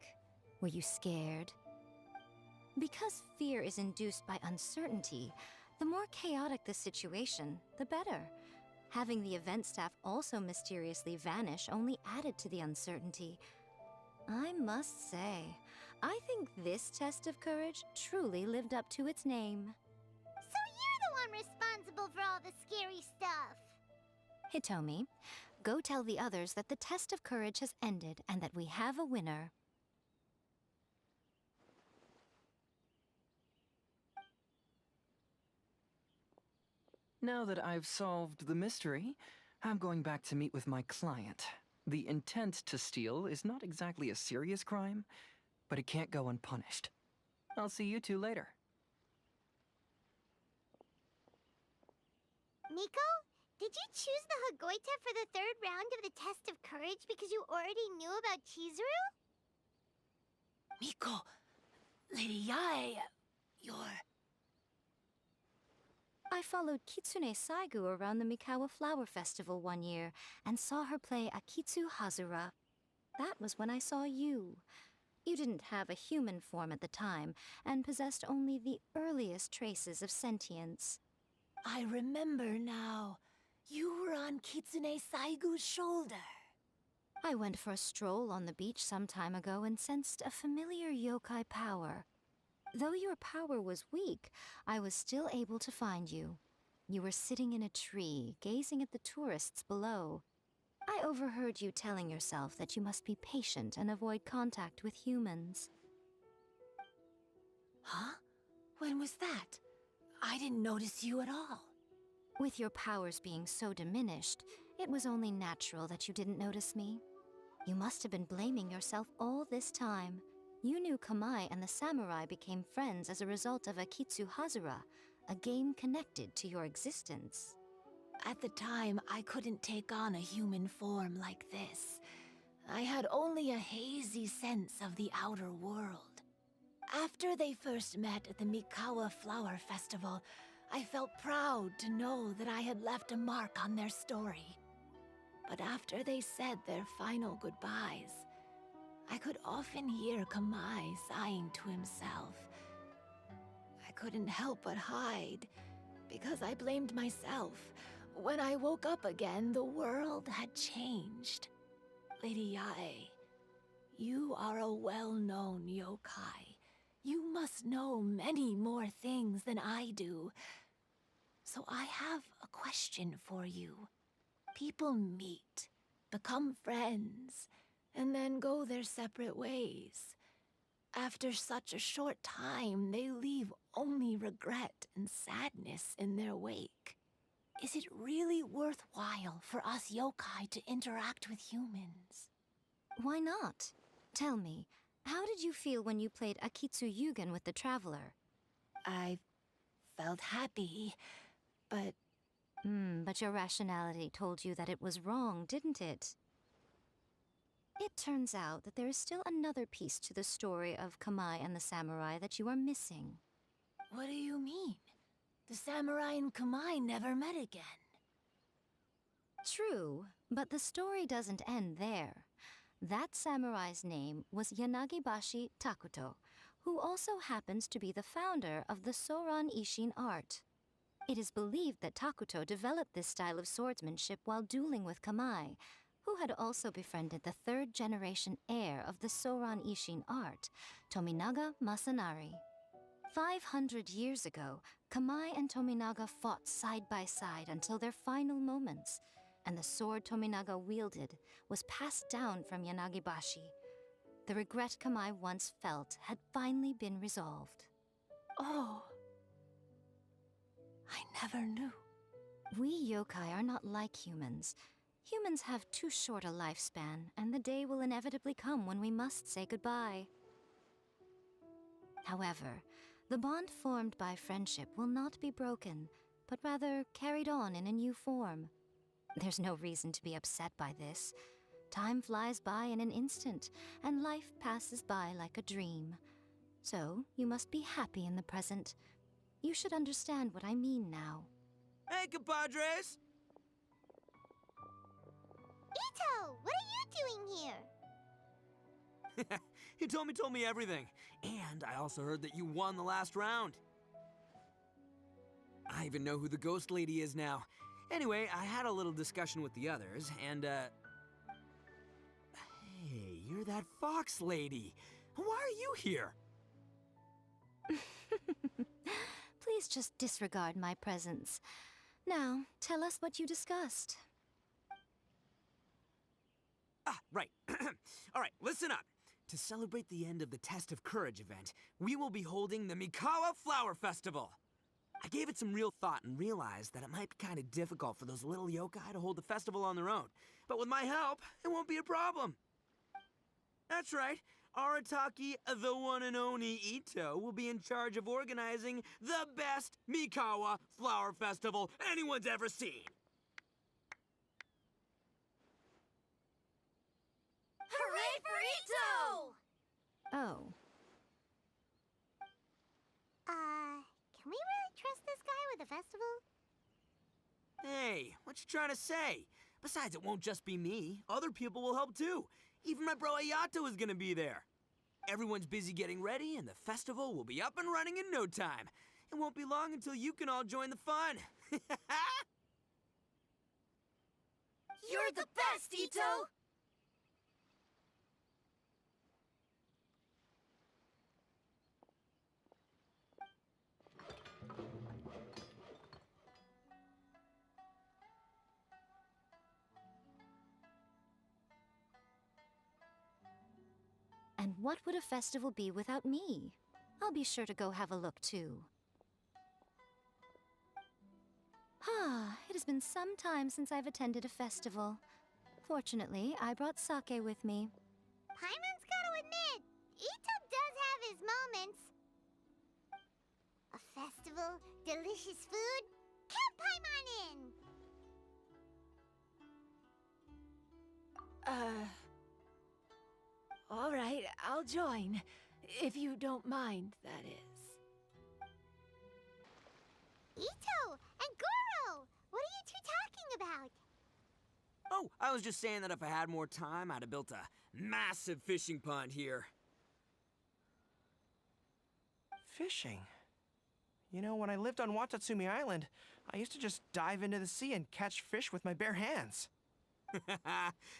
Were you scared? Because fear is induced by uncertainty, the more chaotic the situation, the better. Having the event staff also mysteriously vanish only added to the uncertainty. I must say, I think this test of courage truly lived up to its name. So you're the one responsible for all the scary stuff. Hitomi, go tell the others that the test of courage has ended and that we have a winner. Now that I've solved the mystery, I'm going back to meet with my client. The intent to steal is not exactly a serious crime, but it can't go unpunished. I'll see you two later. Miko, did you choose the Hagoita for the third round of the test of courage because you already knew about Chizuru? Miko, Lady Yai, you're... I followed Kitsune Saigu around the Mikawa Flower Festival one year and saw her play Akitsu Hazura. That was when I saw you. You didn't have a human form at the time and possessed only the earliest traces of sentience. I remember now. You were on Kitsune Saigu's shoulder. I went for a stroll on the beach some time ago and sensed a familiar yokai power. Though your power was weak, I was still able to find you. You were sitting in a tree, gazing at the tourists below. I overheard you telling yourself that you must be patient and avoid contact with humans. Huh? When was that? I didn't notice you at all. With your powers being so diminished, it was only natural that you didn't notice me. You must have been blaming yourself all this time. You knew Kamai and the samurai became friends as a result of Akitsu Hazura, a game connected to your existence. At the time, I couldn't take on a human form like this. I had only a hazy sense of the outer world. After they first met at the Mikawa Flower Festival, I felt proud to know that I had left a mark on their story. But after they said their final goodbyes, I could often hear Kamai sighing to himself. I couldn't help but hide, because I blamed myself. When I woke up again, the world had changed. Lady Yae, you are a well-known yokai. You must know many more things than I do. So I have a question for you. People meet, become friends, and then go their separate ways. After such a short time, they leave only regret and sadness in their wake. Is it really worthwhile for us yokai to interact with humans? Why not? Tell me, how did you feel when you played Akitsu Yugen with the Traveler? I felt happy, but... But your rationality told you that it was wrong, didn't it? It turns out that there is still another piece to the story of Kamai and the samurai that you are missing. What do you mean? The samurai and Kamai never met again. True, but the story doesn't end there. That samurai's name was Yanagibashi Takuto, who also happens to be the founder of the Soran Ishin art. It is believed that Takuto developed this style of swordsmanship while dueling with Kamai, who had also befriended the third-generation heir of the Soran Ishin art, Tominaga Masanari. 500 years ago, Kamai and Tominaga fought side by side until their final moments, and the sword Tominaga wielded was passed down from Yanagibashi. The regret Kamai once felt had finally been resolved. Oh. I never knew. We yokai are not like humans. Humans have too short a lifespan, and the day will inevitably come when we must say goodbye. However, the bond formed by friendship will not be broken, but rather carried on in a new form. There's no reason to be upset by this. Time flies by in an instant, and life passes by like a dream. So, you must be happy in the present. You should understand what I mean now. Hey, compadres! Ito, what are you doing here? He told me everything. And I also heard that you won the last round. I even know who the ghost lady is now. Anyway, I had a little discussion with the others, and, Hey, you're that fox lady. Why are you here? Please just disregard my presence. Now, tell us what you discussed. Ah, right. All right, listen up. To celebrate the end of the Test of Courage event, we will be holding the Mikawa Flower Festival. I gave it some real thought and realized that it might be kind of difficult for those little yokai to hold the festival on their own. But with my help, it won't be a problem. That's right. Arataki, the one and only Ito, will be in charge of organizing the best Mikawa Flower Festival anyone's ever seen. Hooray for Ito! Oh. Can we really trust this guy with the festival? Hey, what you trying to say? Besides, it won't just be me. Other people will help too. Even my bro Ayato is gonna be there. Everyone's busy getting ready, and the festival will be up and running in no time. It won't be long until you can all join the fun. You're the best, Ito! And what would a festival be without me? I'll be sure to go have a look too. It has been some time since I've attended a festival. Fortunately, I brought sake with me. Paimon's gotta admit, Ito does have his moments. A festival, delicious food, count Paimon in! All right, I'll join. If you don't mind, that is. Ito and Goro! What are you two talking about? Oh, I was just saying that if I had more time, I'd have built a massive fishing pond here. Fishing? You know, when I lived on Watatsumi Island, I used to just dive into the sea and catch fish with my bare hands.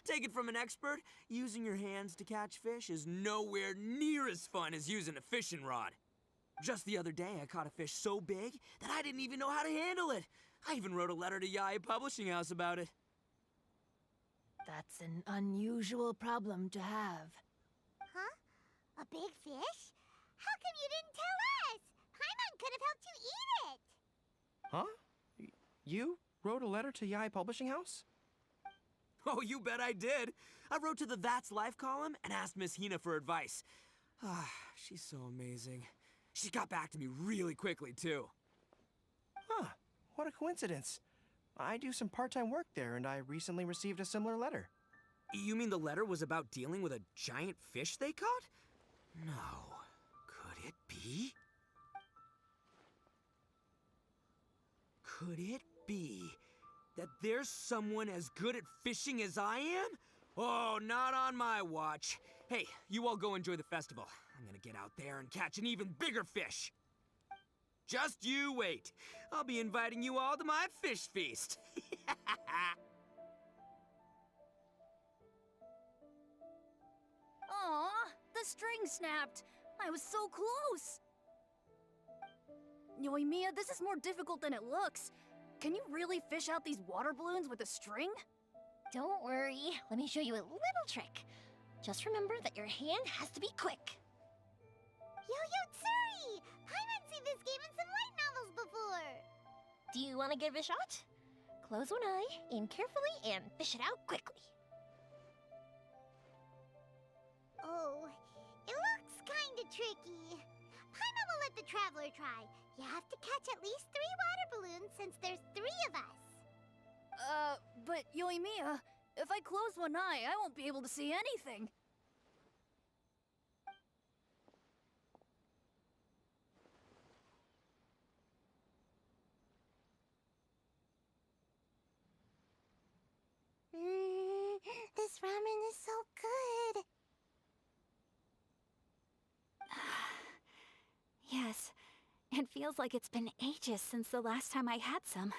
Take it from an expert, using your hands to catch fish is nowhere near as fun as using a fishing rod. Just the other day, I caught a fish so big that I didn't even know how to handle it. I even wrote a letter to Yae Publishing House about it. That's an unusual problem to have. Huh? A big fish? How come you didn't tell us? Paimon could have helped you eat it. Huh? You wrote a letter to Yae Publishing House? Oh, you bet I did. I wrote to the That's Life column and asked Miss Hina for advice. Ah, she's so amazing. She got back to me really quickly, too. Huh. What a coincidence. I do some part-time work there, and I recently received a similar letter. You mean the letter was about dealing with a giant fish they caught? No. Could it be? Could it be that there's someone as good at fishing as I am? Oh, not on my watch. Hey, you all go enjoy the festival. I'm gonna get out there and catch an even bigger fish. Just you wait. I'll be inviting you all to my fish feast. Aw, the string snapped. I was so close. Yoimiya, this is more difficult than it looks. Can you really fish out these water balloons with a string? Don't worry. Let me show you a little trick. Just remember that your hand has to be quick. Yo-Yo Tsuri! Paimon's seen this game in some light novels before. Do you want to give it a shot? Close one eye, aim carefully, and fish it out quickly. Oh, it looks kinda tricky. Paimon will let the traveler try. You have to catch at least 3 water balloons since there's 3 of us. But Yoimiya, if I close one eye, I won't be able to see anything. This ramen is so good. Yes, it feels like it's been ages since the last time I had some.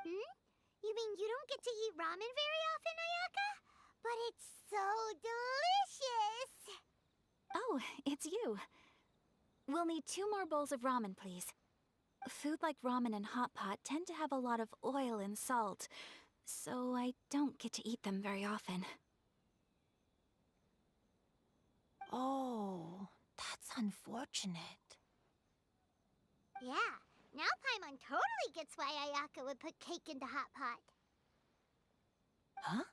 You mean you don't get to eat ramen very often, Ayaka? But it's so delicious! Oh, it's you. We'll need 2 more bowls of ramen, please. Food like ramen and hot pot tend to have a lot of oil and salt, so I don't get to eat them very often. Oh, that's unfortunate. Yeah, now Paimon totally gets why Ayaka would put cake into hot pot. Huh?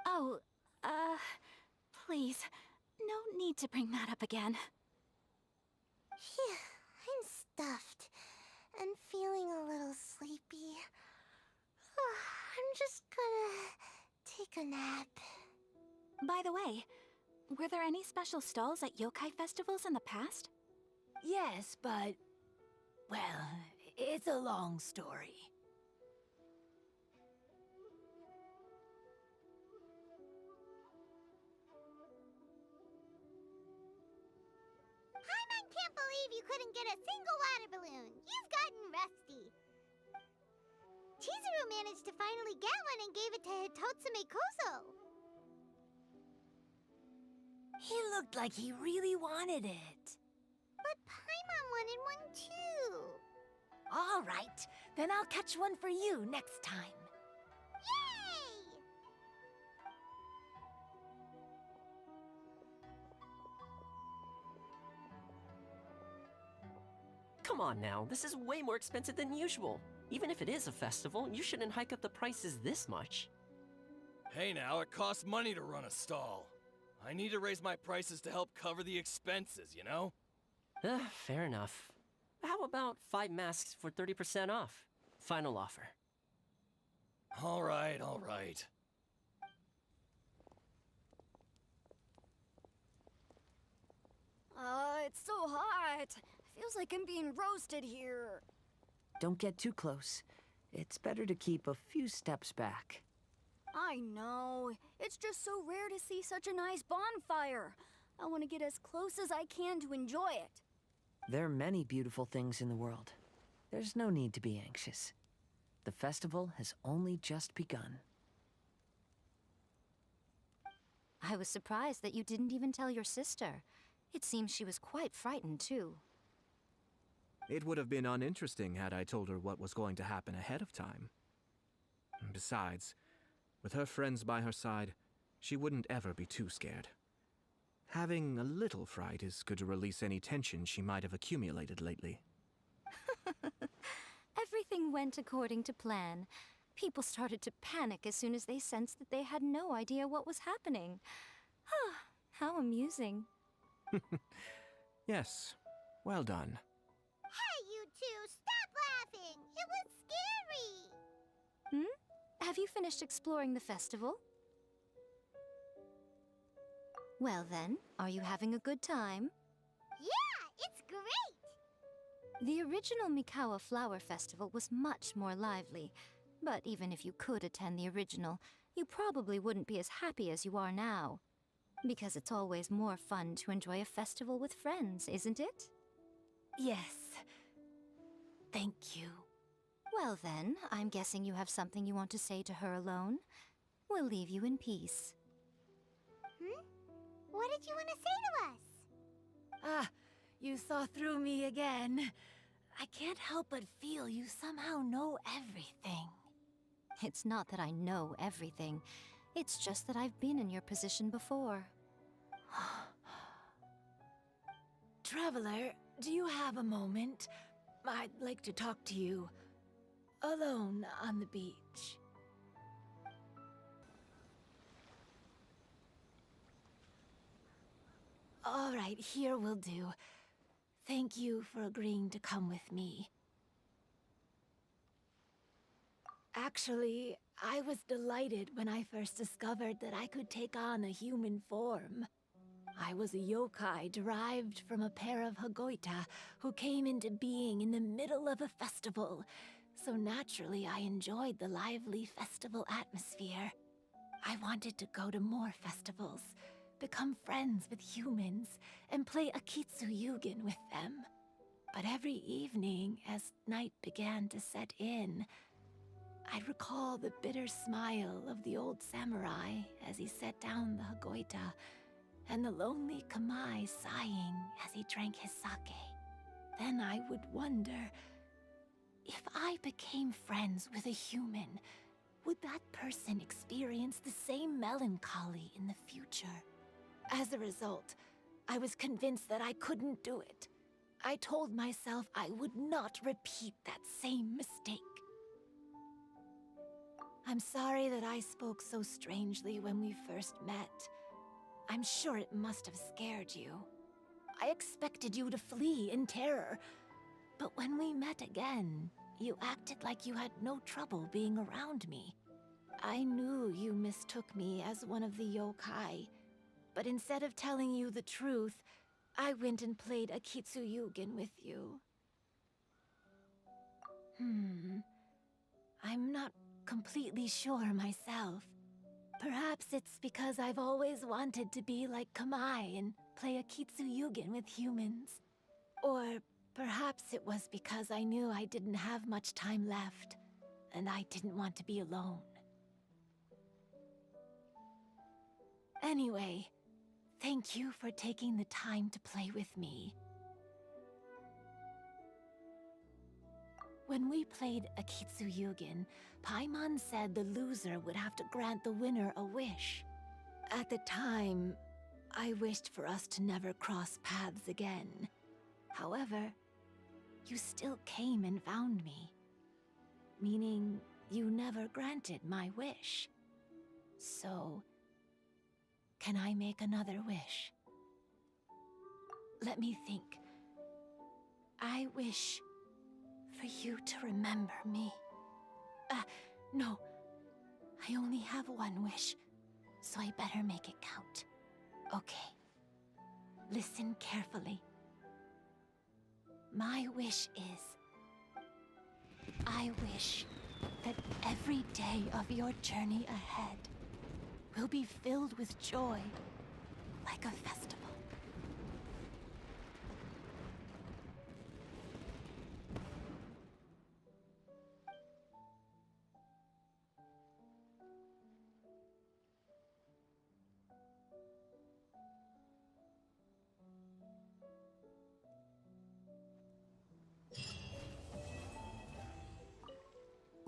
Oh, please, no need to bring that up again. Phew, I'm stuffed and feeling a little sleepy. I'm just gonna take a nap. By the way, were there any special stalls at yokai festivals in the past? Yes, but... well, it's a long story. Paimon can't believe you couldn't get a single water balloon. You've gotten rusty. Chizuru managed to finally get one and gave it to Hitotsume Kozo. He looked like he really wanted it. But Paimon wanted one too. All right, then I'll catch one for you next time. Yay! Come on now, this is way more expensive than usual. Even if it is a festival, you shouldn't hike up the prices this much. Hey now, it costs money to run a stall. I need to raise my prices to help cover the expenses, you know? Fair enough. How about 5 masks for 30% off? Final offer. All right, all right. It's so hot. Feels like I'm being roasted here. Don't get too close. It's better to keep a few steps back. I know. It's just so rare to see such a nice bonfire. I want to get as close as I can to enjoy it. There are many beautiful things in the world. There's no need to be anxious. The festival has only just begun. I was surprised that you didn't even tell your sister. It seems she was quite frightened, too. It would have been uninteresting had I told her what was going to happen ahead of time. Besides, with her friends by her side, she wouldn't ever be too scared. Having a little fright is good to release any tension she might have accumulated lately. Everything went according to plan. People started to panic as soon as they sensed that they had no idea what was happening. How amusing. Yes, well done. Hey, you two, stop laughing! It was scary! Have you finished exploring the festival? Well then, are you having a good time? Yeah, it's great! The original Mikawa Flower Festival was much more lively, but even if you could attend the original, you probably wouldn't be as happy as you are now. Because it's always more fun to enjoy a festival with friends, isn't it? Yes. Thank you. Well then, I'm guessing you have something you want to say to her alone. We'll leave you in peace. What did you want to say to us? You saw through me again. I can't help but feel you somehow know everything. It's not that I know everything. It's just that I've been in your position before. Traveler, do you have a moment? I'd like to talk to you. Alone on the beach. All right, here will do. Thank you for agreeing to come with me. Actually, I was delighted when I first discovered that I could take on a human form. I was a yokai derived from a pair of Hagoita who came into being in the middle of a festival, so naturally I enjoyed the lively festival atmosphere. I wanted to go to more festivals, become friends with humans, and play Akitsu Yugen with them. But every evening, as night began to set in, I'd recall the bitter smile of the old samurai as he set down the Hagoita, and the lonely Kamai sighing as he drank his sake. Then I would wonder, if I became friends with a human, would that person experience the same melancholy in the future? As a result, I was convinced that I couldn't do it. I told myself I would not repeat that same mistake. I'm sorry that I spoke so strangely when we first met. I'm sure it must have scared you. I expected you to flee in terror, but when we met again, you acted like you had no trouble being around me. I knew you mistook me as one of the yokai, but instead of telling you the truth, I went and played Akitsu Yugen with you. I'm not completely sure myself. Perhaps it's because I've always wanted to be like Kamai and play Akitsu Yugen with humans. Or perhaps it was because I knew I didn't have much time left, and I didn't want to be alone. Anyway, thank you for taking the time to play with me. When we played Akitsu Yugen, Paimon said the loser would have to grant the winner a wish. At the time, I wished for us to never cross paths again. However, you still came and found me, meaning you never granted my wish. So, can I make another wish? Let me think. I wish for you to remember me. No. I only have one wish, so I better make it count. Okay. Listen carefully. My wish is, I wish that every day of your journey ahead will be filled with joy, like a festival.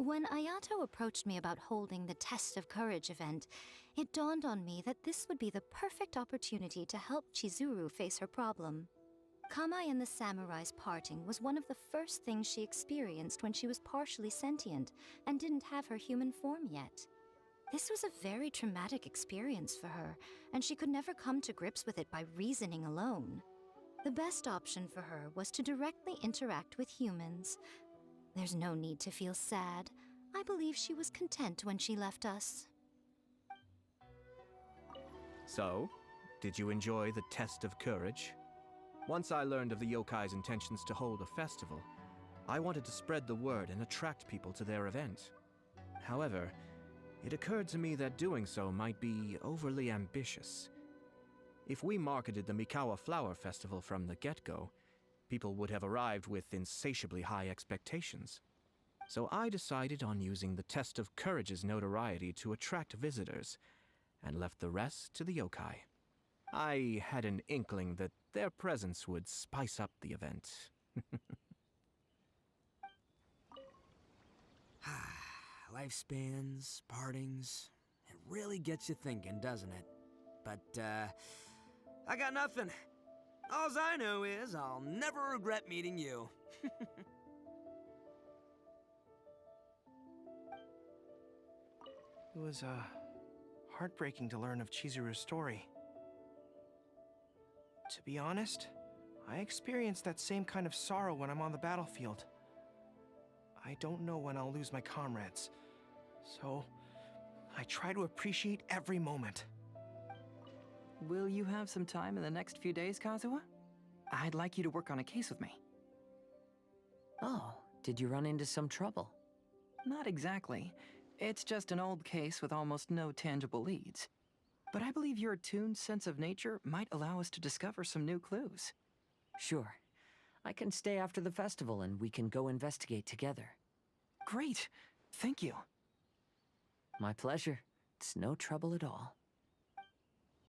When Ayato approached me about holding the Test of Courage event, it dawned on me that this would be the perfect opportunity to help Chizuru face her problem. Kamai and the samurai's parting was one of the first things she experienced when she was partially sentient and didn't have her human form yet. This was a very traumatic experience for her, and she could never come to grips with it by reasoning alone. The best option for her was to directly interact with humans. There's no need to feel sad. I believe she was content when she left us. So, did you enjoy the Test of Courage? Once I learned of the yokai's intentions to hold a festival, I wanted to spread the word and attract people to their event. However, it occurred to me that doing so might be overly ambitious. If we marketed the Mikawa Flower Festival from the get-go, people would have arrived with insatiably high expectations. So I decided on using the Test of Courage's notoriety to attract visitors, and left the rest to the yokai. I had an inkling that their presence would spice up the event. Lifespans, partings, it really gets you thinking, doesn't it? But, I got nothing. Alls I know is I'll never regret meeting you. It was, heartbreaking to learn of Chizuru's story. To be honest, I experience that same kind of sorrow when I'm on the battlefield. I don't know when I'll lose my comrades, so I try to appreciate every moment. Will you have some time in the next few days, Kazuha? I'd like you to work on a case with me. Oh, did you run into some trouble? Not exactly. It's just an old case with almost no tangible leads. But I believe your attuned sense of nature might allow us to discover some new clues. Sure. I can stay after the festival and we can go investigate together. Great. Thank you. My pleasure. It's no trouble at all.